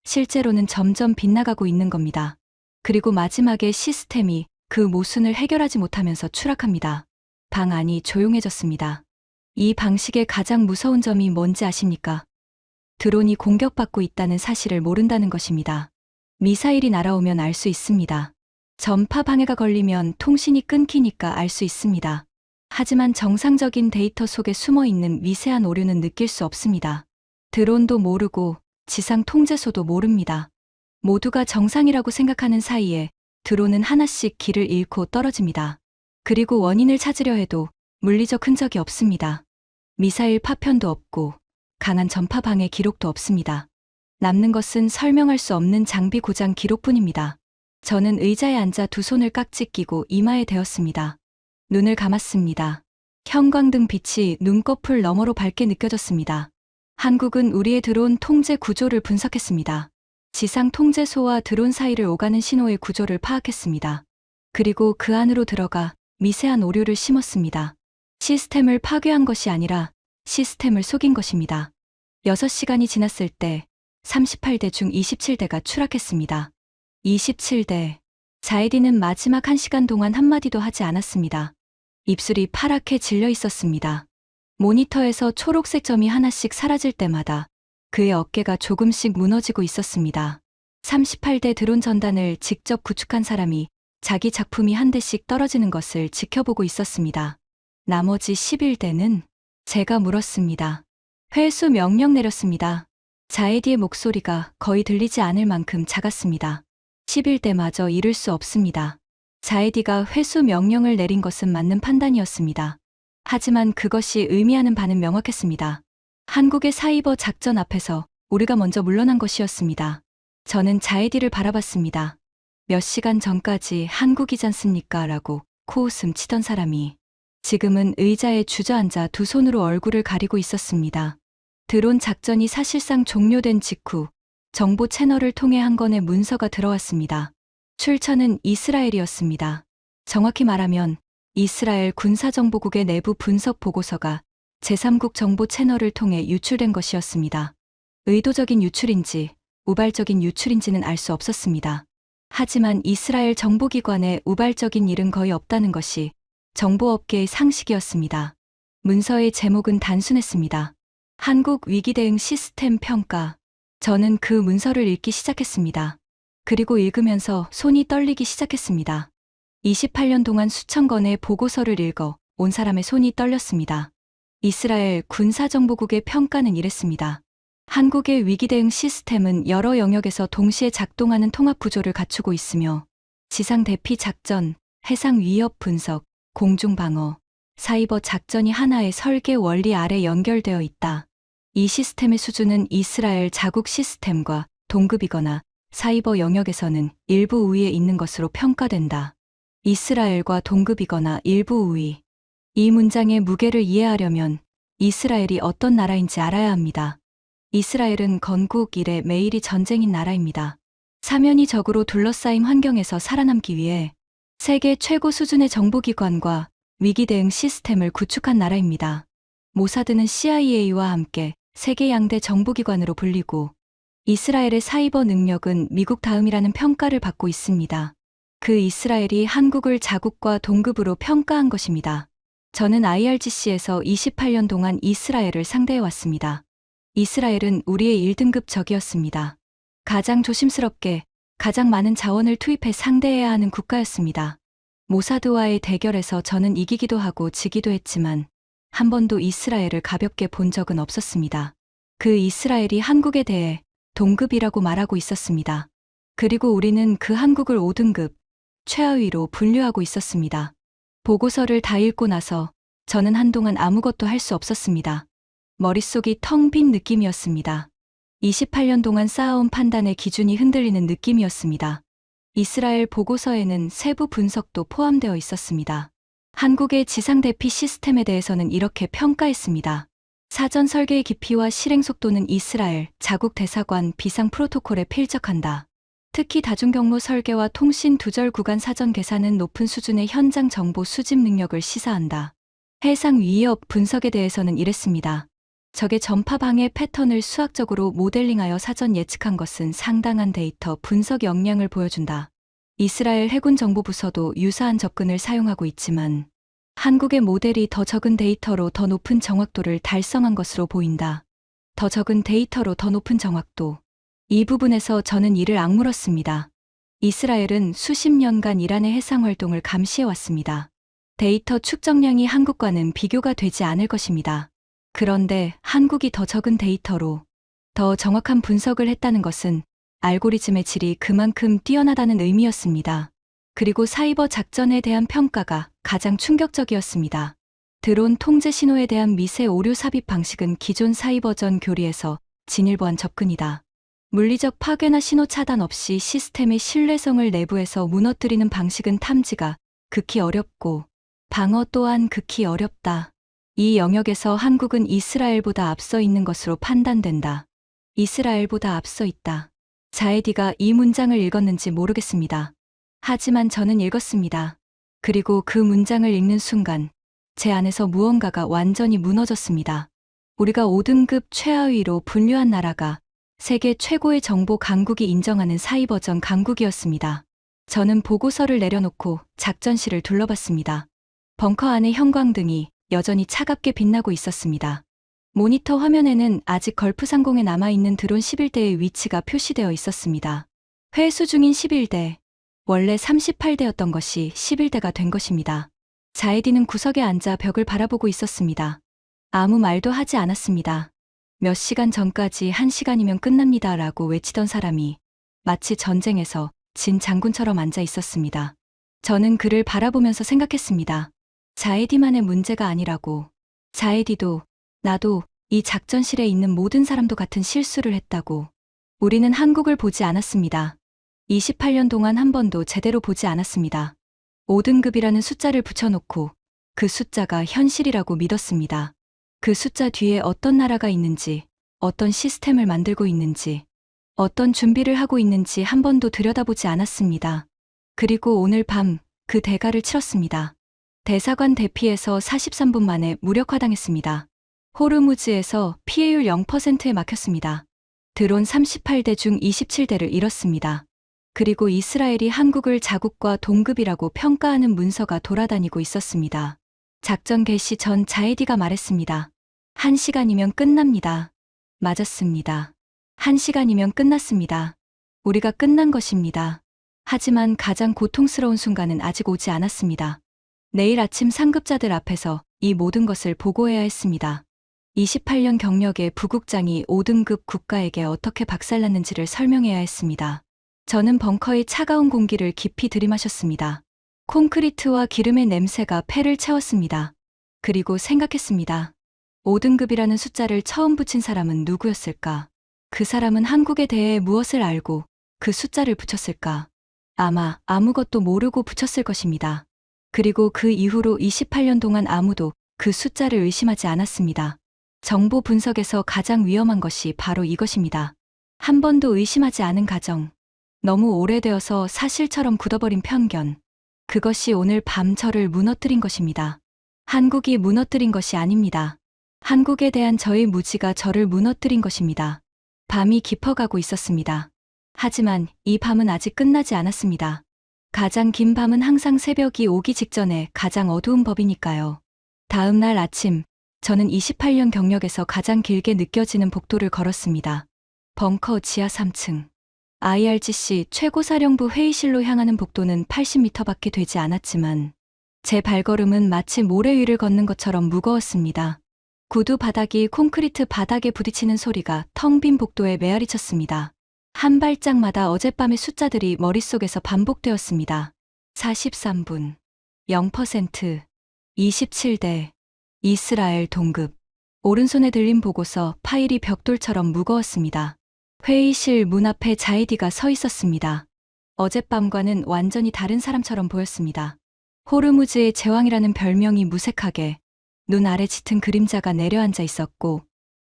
실제로는 점점 빗나가고 있는 겁니다. 그리고 마지막에 시스템이 그 모순을 해결하지 못하면서 추락합니다. 방 안이 조용해졌습니다. 이 방식의 가장 무서운 점이 뭔지 아십니까? 드론이 공격받고 있다는 사실을 모른다는 것입니다. 미사일이 날아오면 알 수 있습니다. 전파 방해가 걸리면 통신이 끊기니까 알 수 있습니다. 하지만 정상적인 데이터 속에 숨어 있는 미세한 오류는 느낄 수 없습니다. 드론도 모르고 지상 통제소도 모릅니다. 모두가 정상이라고 생각하는 사이에 드론은 하나씩 길을 잃고 떨어집니다. 그리고 원인을 찾으려 해도 물리적 흔적이 없습니다. 미사일 파편도 없고 강한 전파 방해 기록도 없습니다. 남는 것은 설명할 수 없는 장비 고장 기록뿐입니다. 저는 의자에 앉아 두 손을 깍지 끼고 이마에 대었습니다. 눈을 감았습니다. 형광등 빛이 눈꺼풀 너머로 밝게 느껴졌습니다. 한국은 우리의 드론 통제 구조를 분석했습니다. 지상 통제소와 드론 사이를 오가는 신호의 구조를 파악했습니다. 그리고 그 안으로 들어가 미세한 오류를 심었습니다. 시스템을 파괴한 것이 아니라 시스템을 속인 것입니다. 6시간이 지났을 때 38대 중 27대가 추락했습니다. 27대. 자에디는 마지막 1시간 동안 한마디도 하지 않았습니다. 입술이 파랗게 질려 있었습니다. 모니터에서 초록색 점이 하나씩 사라질 때마다 그의 어깨가 조금씩 무너지고 있었습니다. 38대 드론 전단을 직접 구축한 사람이 자기 작품이 한 대씩 떨어지는 것을 지켜보고 있었습니다. 나머지 11대는 제가 물었습니다. 회수 명령 내렸습니다. 자에디의 목소리가 거의 들리지 않을 만큼 작았습니다. 11대마저 이룰 수 없습니다. 자에디가 회수 명령을 내린 것은 맞는 판단이었습니다. 하지만 그것이 의미하는 바는 명확했습니다. 한국의 사이버 작전 앞에서 우리가 먼저 물러난 것이었습니다. 저는 자에디를 바라봤습니다. 몇 시간 전까지 한국이잖습니까? 라고 코웃음 치던 사람이 지금은 의자에 주저앉아 두 손으로 얼굴을 가리고 있었습니다. 드론 작전이 사실상 종료된 직후 정보 채널을 통해 한 건의 문서가 들어왔습니다. 출처는 이스라엘이었습니다. 정확히 말하면 이스라엘 군사정보국의 내부 분석 보고서가 제3국 정보 채널을 통해 유출된 것이었습니다. 의도적인 유출인지 우발적인 유출인지는 알 수 없었습니다. 하지만 이스라엘 정보기관에 우발적인 일은 거의 없다는 것이 정보업계의 상식이었습니다. 문서의 제목은 단순했습니다. 한국 위기 대응 시스템 평가. 저는 그 문서를 읽기 시작했습니다. 그리고 읽으면서 손이 떨리기 시작했습니다. 28년 동안 수천 건의 보고서를 읽어 온 사람의 손이 떨렸습니다. 이스라엘 군사정보국의 평가는 이랬습니다. 한국의 위기 대응 시스템은 여러 영역에서 동시에 작동하는 통합 구조를 갖추고 있으며 지상 대피 작전, 해상 위협 분석, 공중 방어, 사이버 작전이 하나의 설계 원리 아래 연결되어 있다. 이 시스템의 수준은 이스라엘 자국 시스템과 동급이거나 사이버 영역에서는 일부 우위에 있는 것으로 평가된다. 이스라엘과 동급이거나 일부 우위. 이 문장의 무게를 이해하려면 이스라엘이 어떤 나라인지 알아야 합니다. 이스라엘은 건국 이래 매일이 전쟁인 나라입니다. 사면이 적으로 둘러싸인 환경에서 살아남기 위해 세계 최고 수준의 정보기관과 위기 대응 시스템을 구축한 나라입니다. 모사드는 CIA와 함께 세계 양대 정보기관으로 불리고 이스라엘의 사이버 능력은 미국 다음이라는 평가를 받고 있습니다. 그 이스라엘이 한국을 자국과 동급으로 평가한 것입니다. 저는 IRGC에서 28년 동안 이스라엘을 상대해왔습니다. 이스라엘은 우리의 1등급 적이었습니다. 가장 조심스럽게 가장 많은 자원을 투입해 상대해야 하는 국가였습니다. 모사드와의 대결에서 저는 이기기도 하고 지기도 했지만 한 번도 이스라엘을 가볍게 본 적은 없었습니다. 그 이스라엘이 한국에 대해 동급이라고 말하고 있었습니다. 그리고 우리는 그 한국을 5등급, 최하위로 분류하고 있었습니다. 보고서를 다 읽고 나서 저는 한동안 아무것도 할 수 없었습니다. 머릿속이 텅 빈 느낌이었습니다. 28년 동안 쌓아온 판단의 기준이 흔들리는 느낌이었습니다. 이스라엘 보고서에는 세부 분석도 포함되어 있었습니다. 한국의 지상 대피 시스템에 대해서는 이렇게 평가했습니다. 사전 설계의 깊이와 실행 속도는 이스라엘 자국 대사관 비상 프로토콜에 필적한다. 특히 다중경로 설계와 통신 두절 구간 사전 계산은 높은 수준의 현장 정보 수집 능력을 시사한다. 해상 위협 분석에 대해서는 이랬습니다. 적의 전파 방해 패턴을 수학적으로 모델링하여 사전 예측한 것은 상당한 데이터 분석 역량을 보여준다. 이스라엘 해군 정보부서도 유사한 접근을 사용하고 있지만 한국의 모델이 더 적은 데이터로 더 높은 정확도를 달성한 것으로 보인다. 더 적은 데이터로 더 높은 정확도. 이 부분에서 저는 이를 악물었습니다. 이스라엘은 수십 년간 이란의 해상 활동을 감시해왔습니다. 데이터 축적량이 한국과는 비교가 되지 않을 것입니다. 그런데 한국이 더 적은 데이터로 더 정확한 분석을 했다는 것은 알고리즘의 질이 그만큼 뛰어나다는 의미였습니다. 그리고 사이버 작전에 대한 평가가 가장 충격적이었습니다. 드론 통제 신호에 대한 미세 오류 삽입 방식은 기존 사이버전 교리에서 진일보한 접근이다. 물리적 파괴나 신호 차단 없이 시스템의 신뢰성을 내부에서 무너뜨리는 방식은 탐지가 극히 어렵고 방어 또한 극히 어렵다. 이 영역에서 한국은 이스라엘보다 앞서 있는 것으로 판단된다. 이스라엘보다 앞서 있다. 자에디가 이 문장을 읽었는지 모르겠습니다. 하지만 저는 읽었습니다. 그리고 그 문장을 읽는 순간 제 안에서 무언가가 완전히 무너졌습니다. 우리가 5등급 최하위로 분류한 나라가 세계 최고의 정보 강국이 인정하는 사이버전 강국이었습니다. 저는 보고서를 내려놓고 작전실을 둘러봤습니다. 벙커 안의 형광등이 여전히 차갑게 빛나고 있었습니다. 모니터 화면에는 아직 걸프 상공에 남아있는 드론 11대의 위치가 표시되어 있었습니다. 회수 중인 11대, 원래 38대였던 것이 11대가 된 것입니다. 자에디는 구석에 앉아 벽을 바라보고 있었습니다. 아무 말도 하지 않았습니다. 몇 시간 전까지 1시간이면 끝납니다 라고 외치던 사람이 마치 전쟁에서 진 장군처럼 앉아 있었습니다. 저는 그를 바라보면서 생각했습니다. 자에디만의 문제가 아니라고. 자에디도 나도 이 작전실에 있는 모든 사람도 같은 실수를 했다고. 우리는 한국을 보지 않았습니다. 28년 동안 한 번도 제대로 보지 않았습니다. 5등급이라는 숫자를 붙여놓고 그 숫자가 현실이라고 믿었습니다. 그 숫자 뒤에 어떤 나라가 있는지, 어떤 시스템을 만들고 있는지, 어떤 준비를 하고 있는지 한 번도 들여다보지 않았습니다. 그리고 오늘 밤 그 대가를 치렀습니다. 대사관 대피에서 43분 만에 무력화당했습니다. 호르무즈에서 피해율 0%에 막혔습니다. 드론 38대 중 27대를 잃었습니다. 그리고 이스라엘이 한국을 자국과 동급이라고 평가하는 문서가 돌아다니고 있었습니다. 작전 개시 전 자에디가 말했습니다. 1시간이면 끝납니다. 맞았습니다. 1시간이면 끝났습니다. 우리가 끝난 것입니다. 하지만 가장 고통스러운 순간은 아직 오지 않았습니다. 내일 아침 상급자들 앞에서 이 모든 것을 보고해야 했습니다. 28년 경력의 부국장이 5등급 국가에게 어떻게 박살났는지를 설명해야 했습니다. 저는 벙커의 차가운 공기를 깊이 들이마셨습니다. 콘크리트와 기름의 냄새가 폐를 채웠습니다. 그리고 생각했습니다. 5등급이라는 숫자를 처음 붙인 사람은 누구였을까? 그 사람은 한국에 대해 무엇을 알고 그 숫자를 붙였을까? 아마 아무것도 모르고 붙였을 것입니다. 그리고 그 이후로 28년 동안 아무도 그 숫자를 의심하지 않았습니다. 정보 분석에서 가장 위험한 것이 바로 이것입니다. 한 번도 의심하지 않은 가정. 너무 오래되어서 사실처럼 굳어버린 편견. 그것이 오늘 밤 저를 무너뜨린 것입니다. 한국이 무너뜨린 것이 아닙니다. 한국에 대한 저의 무지가 저를 무너뜨린 것입니다. 밤이 깊어가고 있었습니다. 하지만 이 밤은 아직 끝나지 않았습니다. 가장 긴 밤은 항상 새벽이 오기 직전에 가장 어두운 법이니까요. 다음 날 아침, 저는 28년 경력에서 가장 길게 느껴지는 복도를 걸었습니다. 벙커 지하 3층. IRGC 최고사령부 회의실로 향하는 복도는 80m밖에 되지 않았지만 제 발걸음은 마치 모래 위를 걷는 것처럼 무거웠습니다. 구두 바닥이 콘크리트 바닥에 부딪히는 소리가 텅 빈 복도에 메아리쳤습니다. 한 발짝마다 어젯밤의 숫자들이 머릿속에서 반복되었습니다. 43분, 0%, 27대, 이스라엘 동급. 오른손에 들린 보고서 파일이 벽돌처럼 무거웠습니다. 회의실 문 앞에 자이디가 서 있었습니다. 어젯밤과는 완전히 다른 사람처럼 보였습니다. 호르무즈의 제왕이라는 별명이 무색하게 눈 아래 짙은 그림자가 내려앉아 있었고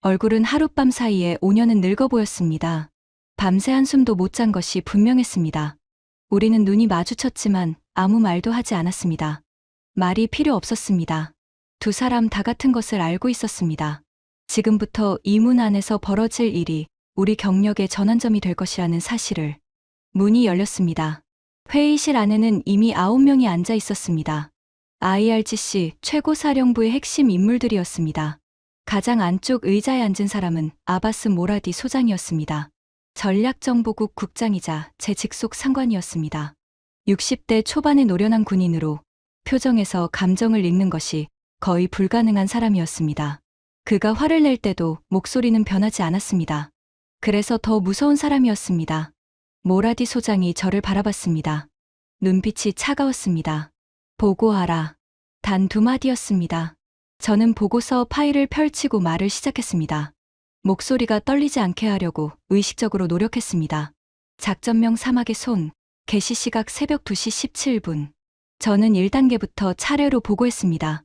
얼굴은 하룻밤 사이에 5년은 늙어 보였습니다. 밤새 한숨도 못 잔 것이 분명했습니다. 우리는 눈이 마주쳤지만 아무 말도 하지 않았습니다. 말이 필요 없었습니다. 두 사람 다 같은 것을 알고 있었습니다. 지금부터 이 문 안에서 벌어질 일이 우리 경력의 전환점이 될 것이라는 사실을. 문이 열렸습니다. 회의실 안에는 이미 9명이 앉아 있었습니다. IRGC 최고사령부의 핵심 인물들이었습니다. 가장 안쪽 의자에 앉은 사람은 아바스 모라디 소장이었습니다. 전략정보국 국장이자 제 직속 상관이었습니다. 60대 초반의 노련한 군인으로 표정에서 감정을 읽는 것이 거의 불가능한 사람이었습니다. 그가 화를 낼 때도 목소리는 변하지 않았습니다. 그래서 더 무서운 사람이었습니다. 모라디 소장이 저를 바라봤습니다. 눈빛이 차가웠습니다. 보고하라. 단 2마디였습니다. 저는 보고서 파일을 펼치고 말을 시작했습니다. 목소리가 떨리지 않게 하려고 의식적으로 노력했습니다. 작전명 사막의 손, 개시 시각 새벽 2시 17분. 저는 1단계부터 차례로 보고했습니다.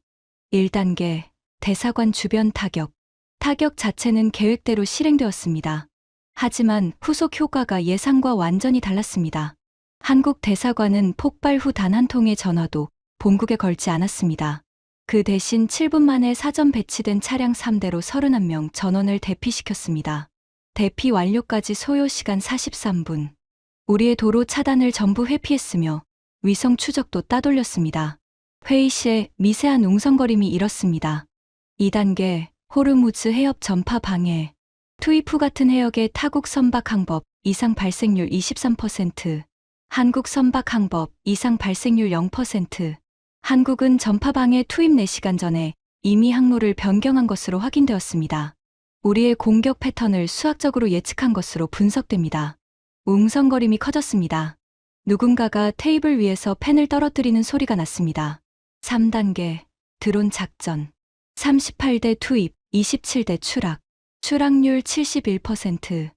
1단계, 대사관 주변 타격. 타격 자체는 계획대로 실행되었습니다. 하지만 후속 효과가 예상과 완전히 달랐습니다. 한국 대사관은 폭발 후 단 한 통의 전화도 본국에 걸지 않았습니다. 그 대신 7분 만에 사전 배치된 차량 3대로 31명 전원을 대피시켰습니다. 대피 완료까지 소요 시간 43분. 우리의 도로 차단을 전부 회피했으며 위성 추적도 따돌렸습니다. 회의실에 미세한 웅성거림이 일었습니다. 2단계, 호르무즈 해협 전파 방해. 투입 후 같은 해역의 타국 선박 항법 이상 발생률 23%, 한국 선박 항법 이상 발생률 0%. 한국은 전파 방해 투입 4시간 전에 이미 항로를 변경한 것으로 확인되었습니다. 우리의 공격 패턴을 수학적으로 예측한 것으로 분석됩니다. 웅성거림이 커졌습니다. 누군가가 테이블 위에서 펜을 떨어뜨리는 소리가 났습니다. 3단계, 드론 작전. 38대 투입, 27대 추락. 추락률 71%.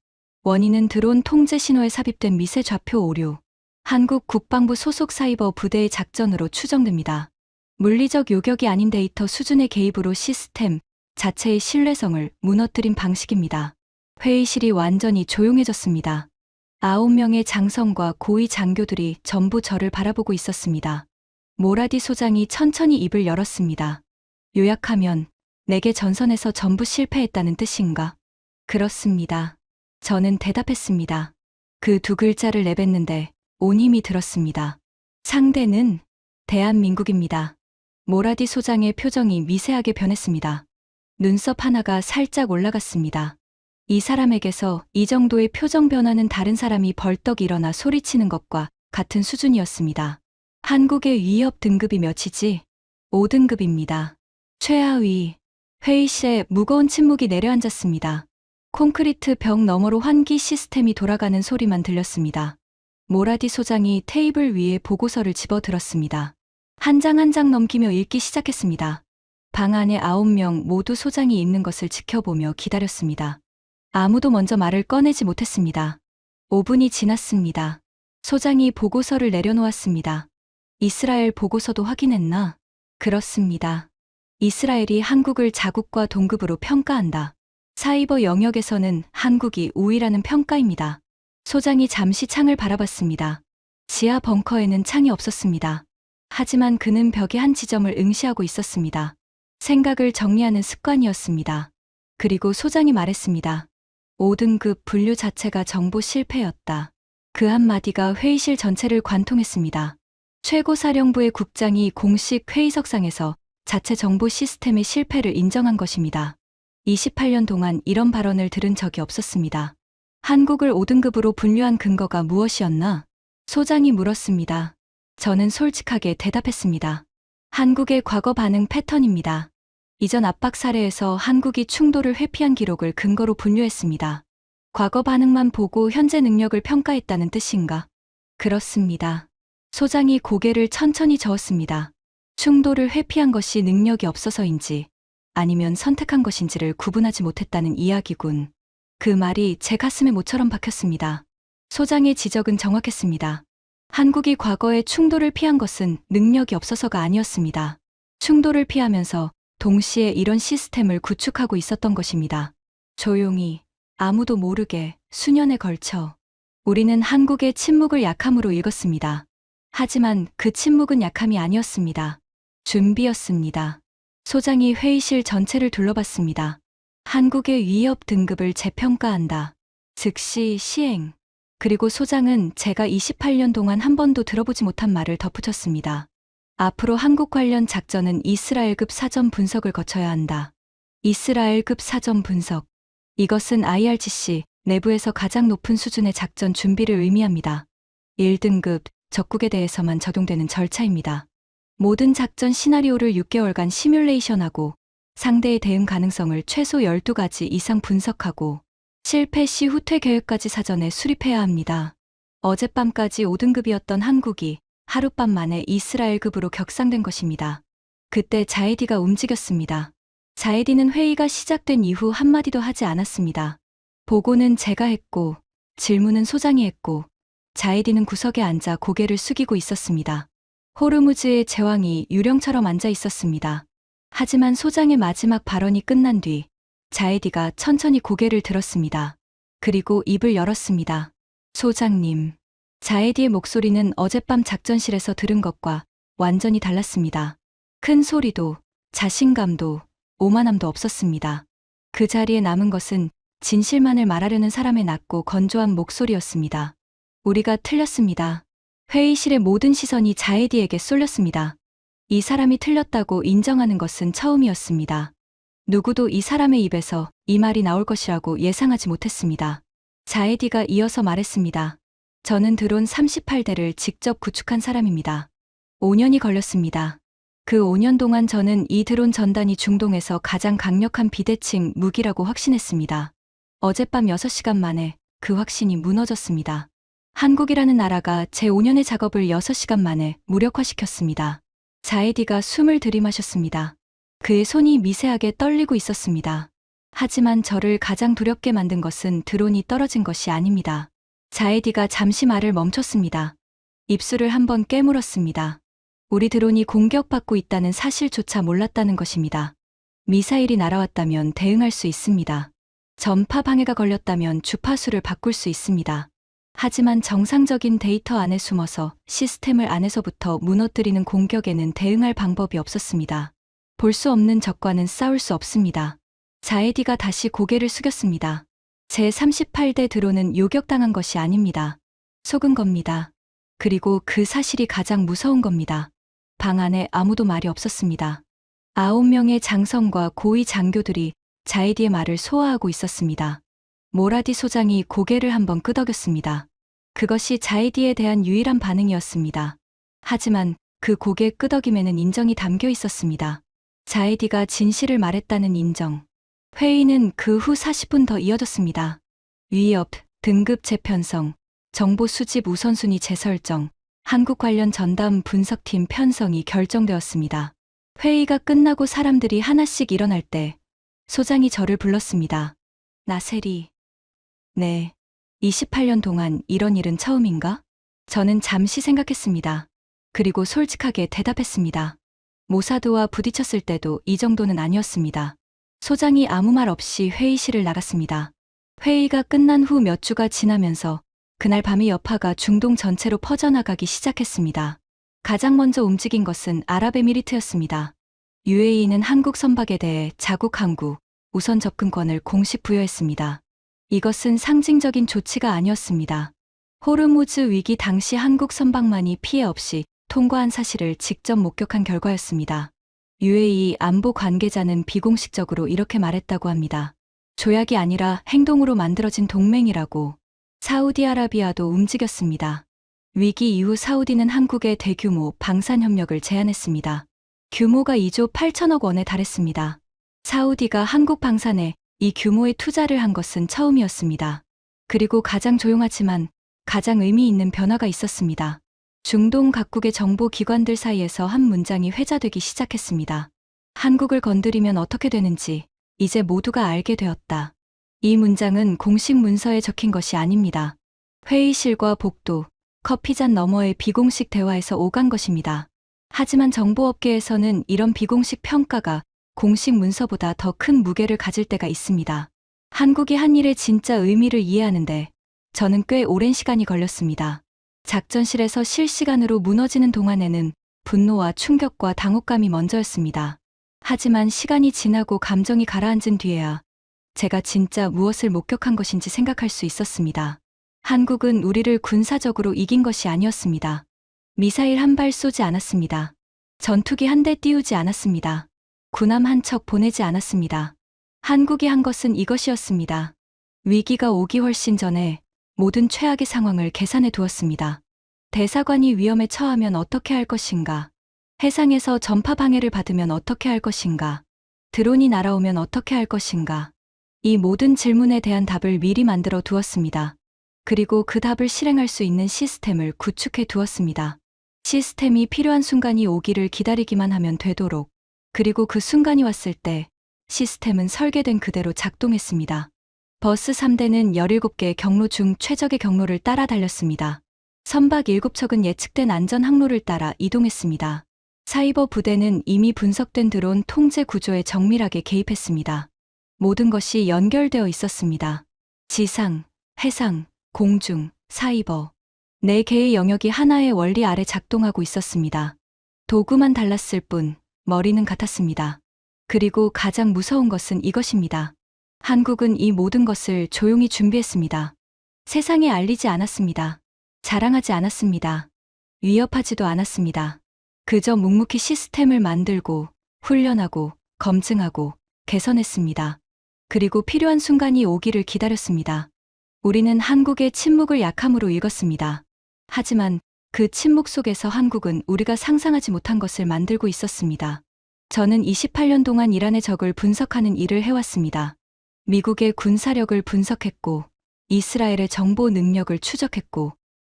원인은 드론 통제 신호에 삽입된 미세 좌표 오류. 한국 국방부 소속 사이버 부대의 작전으로 추정됩니다. 물리적 요격이 아닌 데이터 수준의 개입으로 시스템 자체의 신뢰성을 무너뜨린 방식입니다. 회의실이 완전히 조용해졌습니다. 9명의 장성과 고위 장교들이 전부 저를 바라보고 있었습니다. 모라디 소장이 천천히 입을 열었습니다. 요약하면 내게 전선에서 전부 실패했다는 뜻인가? 그렇습니다. 저는 대답했습니다. 그 2글자를 내뱉는데 온 힘이 들었습니다. 상대는 대한민국입니다. 모라디 소장의 표정이 미세하게 변했습니다. 눈썹 하나가 살짝 올라갔습니다. 이 사람에게서 이 정도의 표정 변화는 다른 사람이 벌떡 일어나 소리치는 것과 같은 수준이었습니다. 한국의 위협 등급이 몇이지? 5등급입니다. 최하위. 회의실에 무거운 침묵이 내려앉았습니다. 콘크리트 벽 너머로 환기 시스템이 돌아가는 소리만 들렸습니다. 모라디 소장이 테이블 위에 보고서를 집어들었습니다. 한 장 한 장 넘기며 읽기 시작했습니다. 방 안에 9명 모두 소장이 읽는 것을 지켜보며 기다렸습니다. 아무도 먼저 말을 꺼내지 못했습니다. 5분이 지났습니다. 소장이 보고서를 내려놓았습니다. 이스라엘 보고서도 확인했나? 그렇습니다. 이스라엘이 한국을 자국과 동급으로 평가한다. 사이버 영역에서는 한국이 우위라는 평가입니다. 소장이 잠시 창을 바라봤습니다. 지하 벙커에는 창이 없었습니다. 하지만 그는 벽의 한 지점을 응시하고 있었습니다. 생각을 정리하는 습관이었습니다. 그리고 소장이 말했습니다. 5등급 분류 자체가 정보 실패였다. 그 한마디가 회의실 전체를 관통했습니다. 최고사령부의 국장이 공식 회의석상에서 자체 정보 시스템의 실패를 인정한 것입니다. 28년 동안 이런 발언을 들은 적이 없었습니다. 한국을 5등급으로 분류한 근거가 무엇이었나? 소장이 물었습니다. 저는 솔직하게 대답했습니다. 한국의 과거 반응 패턴입니다. 이전 압박 사례에서 한국이 충돌을 회피한 기록을 근거로 분류했습니다. 과거 반응만 보고 현재 능력을 평가했다는 뜻인가? 그렇습니다. 소장이 고개를 천천히 저었습니다. 충돌을 회피한 것이 능력이 없어서인지 아니면 선택한 것인지를 구분하지 못했다는 이야기군. 그 말이 제 가슴에 모처럼 박혔습니다. 소장의 지적은 정확했습니다. 한국이 과거에 충돌을 피한 것은 능력이 없어서가 아니었습니다. 충돌을 피하면서 동시에 이런 시스템을 구축하고 있었던 것입니다. 조용히, 아무도 모르게 수년에 걸쳐 우리는 한국의 침묵을 약함으로 읽었습니다. 하지만 그 침묵은 약함이 아니었습니다. 준비였습니다. 소장이 회의실 전체를 둘러봤습니다. 한국의 위협 등급을 재평가한다. 즉시 시행. 그리고 소장은 제가 28년 동안 한 번도 들어보지 못한 말을 덧붙였습니다. 앞으로 한국 관련 작전은 이스라엘급 사전 분석을 거쳐야 한다. 이스라엘급 사전 분석. 이것은 IRGC 내부에서 가장 높은 수준의 작전 준비를 의미합니다. 1등급 적국에 대해서만 적용되는 절차입니다. 모든 작전 시나리오를 6개월간 시뮬레이션하고 상대의 대응 가능성을 최소 12가지 이상 분석하고 실패 시 후퇴 계획까지 사전에 수립해야 합니다. 어젯밤까지 5등급이었던 한국이 하룻밤 만에 이스라엘급으로 격상된 것입니다. 그때 자이디가 움직였습니다. 자이디는 회의가 시작된 이후 한마디도 하지 않았습니다. 보고는 제가 했고 질문은 소장이 했고 자이디는 구석에 앉아 고개를 숙이고 있었습니다. 호르무즈의 제왕이 유령처럼 앉아 있었습니다. 하지만 소장의 마지막 발언이 끝난 뒤 자이디가 천천히 고개를 들었습니다. 그리고 입을 열었습니다. 소장님. 자이디의 목소리는 어젯밤 작전실에서 들은 것과 완전히 달랐습니다. 큰 소리도 자신감도 오만함도 없었습니다. 그 자리에 남은 것은 진실만을 말하려는 사람의 낮고 건조한 목소리였습니다. 우리가 틀렸습니다. 회의실의 모든 시선이 자이디에게 쏠렸습니다. 이 사람이 틀렸다고 인정하는 것은 처음이었습니다. 누구도 이 사람의 입에서 이 말이 나올 것이라고 예상하지 못했습니다. 자이디가 이어서 말했습니다. 저는 드론 38대를 직접 구축한 사람입니다. 5년이 걸렸습니다. 그 5년 동안 저는 이 드론 전단이 중동에서 가장 강력한 비대칭 무기라고 확신했습니다. 어젯밤 6시간 만에 그 확신이 무너졌습니다. 한국이라는 나라가 제 5년의 작업을 6시간 만에 무력화시켰습니다. 자이디가 숨을 들이마셨습니다. 그의 손이 미세하게 떨리고 있었습니다. 하지만 저를 가장 두렵게 만든 것은 드론이 떨어진 것이 아닙니다. 자이디가 잠시 말을 멈췄습니다. 입술을 한번 깨물었습니다. 우리 드론이 공격받고 있다는 사실조차 몰랐다는 것입니다. 미사일이 날아왔다면 대응할 수 있습니다. 전파 방해가 걸렸다면 주파수를 바꿀 수 있습니다. 하지만 정상적인 데이터 안에 숨어서 시스템을 안에서부터 무너뜨리는 공격에는 대응할 방법이 없었습니다. 볼 수 없는 적과는 싸울 수 없습니다. 자이디가 다시 고개를 숙였습니다. 제 38대 드론은 요격당한 것이 아닙니다. 속은 겁니다. 그리고 그 사실이 가장 무서운 겁니다. 방 안에 아무도 말이 없었습니다. 9명의 장성과 고위 장교들이 자이디의 말을 소화하고 있었습니다. 모라디 소장이 고개를 한번 끄덕였습니다. 그것이 자이디에 대한 유일한 반응이었습니다. 하지만 그 고개 끄덕임에는 인정이 담겨 있었습니다. 자에디가 진실을 말했다는 인정. 회의는 그 후 40분 더 이어졌습니다. 위협, 등급 재편성, 정보 수집 우선순위 재설정, 한국 관련 전담 분석팀 편성이 결정되었습니다. 회의가 끝나고 사람들이 하나씩 일어날 때 소장이 저를 불렀습니다. 나세리. 네. 28년 동안 이런 일은 처음인가? 저는 잠시 생각했습니다. 그리고 솔직하게 대답했습니다. 모사드와 부딪혔을 때도 이 정도는 아니었습니다. 소장이 아무 말 없이 회의실을 나갔습니다. 회의가 끝난 후 몇 주가 지나면서 그날 밤의 여파가 중동 전체로 퍼져나가기 시작했습니다. 가장 먼저 움직인 것은 아랍에미리트였습니다. UAE는 한국 선박에 대해 자국 항구 우선 접근권을 공식 부여했습니다. 이것은 상징적인 조치가 아니었습니다. 호르무즈 위기 당시 한국 선박만이 피해 없이 통과한 사실을 직접 목격한 결과였습니다. UAE 안보 관계자는 비공식적으로 이렇게 말했다고 합니다. 조약이 아니라 행동으로 만들어진 동맹이라고. 사우디아라비아도 움직였습니다. 위기 이후 사우디는 한국에 대규모 방산협력을 제안했습니다. 규모가 2조 8천억 원에 달했습니다. 사우디가 한국 방산에 이 규모의 투자를 한 것은 처음이었습니다. 그리고 가장 조용하지만 가장 의미 있는 변화가 있었습니다. 중동 각국의 정보기관들 사이에서 한 문장이 회자되기 시작했습니다. 한국을 건드리면 어떻게 되는지 이제 모두가 알게 되었다. 이 문장은 공식 문서에 적힌 것이 아닙니다. 회의실과 복도, 커피잔 너머의 비공식 대화에서 오간 것입니다. 하지만 정보업계에서는 이런 비공식 평가가 공식 문서보다 더 큰 무게를 가질 때가 있습니다. 한국이 한 일의 진짜 의미를 이해하는데 저는 꽤 오랜 시간이 걸렸습니다. 작전실에서 실시간으로 무너지는 동안에는 분노와 충격과 당혹감이 먼저였습니다. 하지만 시간이 지나고 감정이 가라앉은 뒤에야 제가 진짜 무엇을 목격한 것인지 생각할 수 있었습니다. 한국은 우리를 군사적으로 이긴 것이 아니었습니다. 미사일 한 발 쏘지 않았습니다. 전투기 한 대 띄우지 않았습니다. 군함 한 척 보내지 않았습니다. 한국이 한 것은 이것이었습니다. 위기가 오기 훨씬 전에 모든 최악의 상황을 계산해 두었습니다. 대사관이 위험에 처하면 어떻게 할 것인가? 해상에서 전파 방해를 받으면 어떻게 할 것인가? 드론이 날아오면 어떻게 할 것인가? 이 모든 질문에 대한 답을 미리 만들어 두었습니다. 그리고 그 답을 실행할 수 있는 시스템을 구축해 두었습니다. 시스템이 필요한 순간이 오기를 기다리기만 하면 되도록. 그리고 그 순간이 왔을 때 시스템은 설계된 그대로 작동했습니다. 버스 3대는 17개 경로 중 최적의 경로를 따라 달렸습니다. 선박 7척은 예측된 안전 항로를 따라 이동했습니다. 사이버 부대는 이미 분석된 드론 통제 구조에 정밀하게 개입했습니다. 모든 것이 연결되어 있었습니다. 지상, 해상, 공중, 사이버. 4개의 영역이 하나의 원리 아래 작동하고 있었습니다. 도구만 달랐을 뿐 머리는 같았습니다. 그리고 가장 무서운 것은 이것입니다. 한국은 이 모든 것을 조용히 준비했습니다. 세상에 알리지 않았습니다. 자랑하지 않았습니다. 위협하지도 않았습니다. 그저 묵묵히 시스템을 만들고 훈련하고 검증하고 개선했습니다. 그리고 필요한 순간이 오기를 기다렸습니다. 우리는 한국의 침묵을 약함으로 읽었습니다. 하지만 그 침묵 속에서 한국은 우리가 상상하지 못한 것을 만들고 있었습니다. 저는 28년 동안 이란의 적을 분석하는 일을 해왔습니다. 미국의 군사력을 분석했고, 이스라엘의 정보 능력을 추적했고,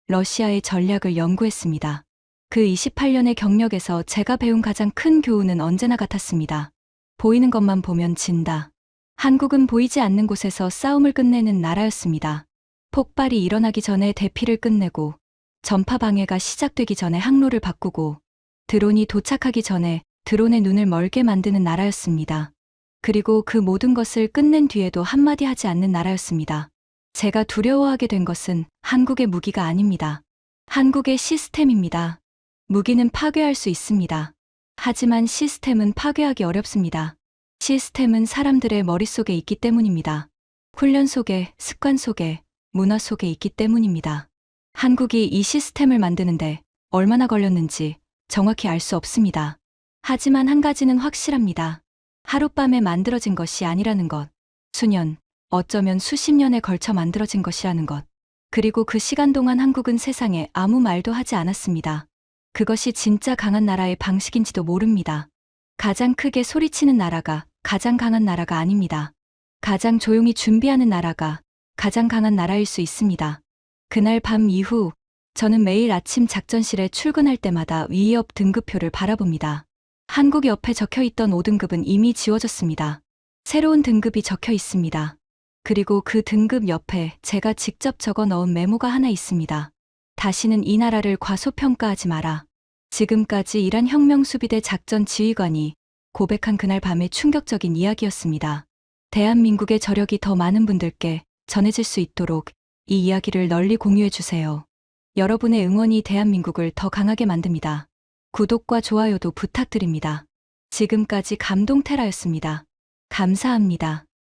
러시아의 전략을 연구했습니다. 그 28년의 경력에서 제가 배운 가장 큰 교훈은 언제나 같았습니다. 보이는 것만 보면 진다. 한국은 보이지 않는 곳에서 싸움을 끝내는 나라였습니다. 폭발이 일어나기 전에 대피를 끝내고, 전파 방해가 시작되기 전에 항로를 바꾸고, 드론이 도착하기 전에 드론의 눈을 멀게 만드는 나라였습니다. 그리고 그 모든 것을 끝낸 뒤에도 한마디 하지 않는 나라였습니다. 제가 두려워하게 된 것은 한국의 무기가 아닙니다. 한국의 시스템입니다. 무기는 파괴할 수 있습니다. 하지만 시스템은 파괴하기 어렵습니다. 시스템은 사람들의 머릿속에 있기 때문입니다. 훈련 속에, 습관 속에, 문화 속에 있기 때문입니다. 한국이 이 시스템을 만드는데 얼마나 걸렸는지 정확히 알 수 없습니다. 하지만 한 가지는 확실합니다. 하룻밤에 만들어진 것이 아니라는 것. 수년, 어쩌면 수십 년에 걸쳐 만들어진 것이라는 것. 그리고 그 시간 동안 한국은 세상에 아무 말도 하지 않았습니다. 그것이 진짜 강한 나라의 방식인지도 모릅니다. 가장 크게 소리치는 나라가 가장 강한 나라가 아닙니다. 가장 조용히 준비하는 나라가 가장 강한 나라일 수 있습니다. 그날 밤 이후 저는 매일 아침 작전실에 출근할 때마다 위협 등급표를 바라봅니다. 한국 옆에 적혀 있던 5등급은 이미 지워졌습니다. 새로운 등급이 적혀 있습니다. 그리고 그 등급 옆에 제가 직접 적어 넣은 메모가 하나 있습니다. 다시는 이 나라를 과소평가하지 마라. 지금까지 일한 혁명수비대 작전 지휘관이 고백한 그날 밤의 충격적인 이야기였습니다. 대한민국의 저력이 더 많은 분들께 전해질 수 있도록 이 이야기를 널리 공유해 주세요. 여러분의 응원이 대한민국을 더 강하게 만듭니다. 구독과 좋아요도 부탁드립니다. 지금까지 감동테라였습니다. 감사합니다.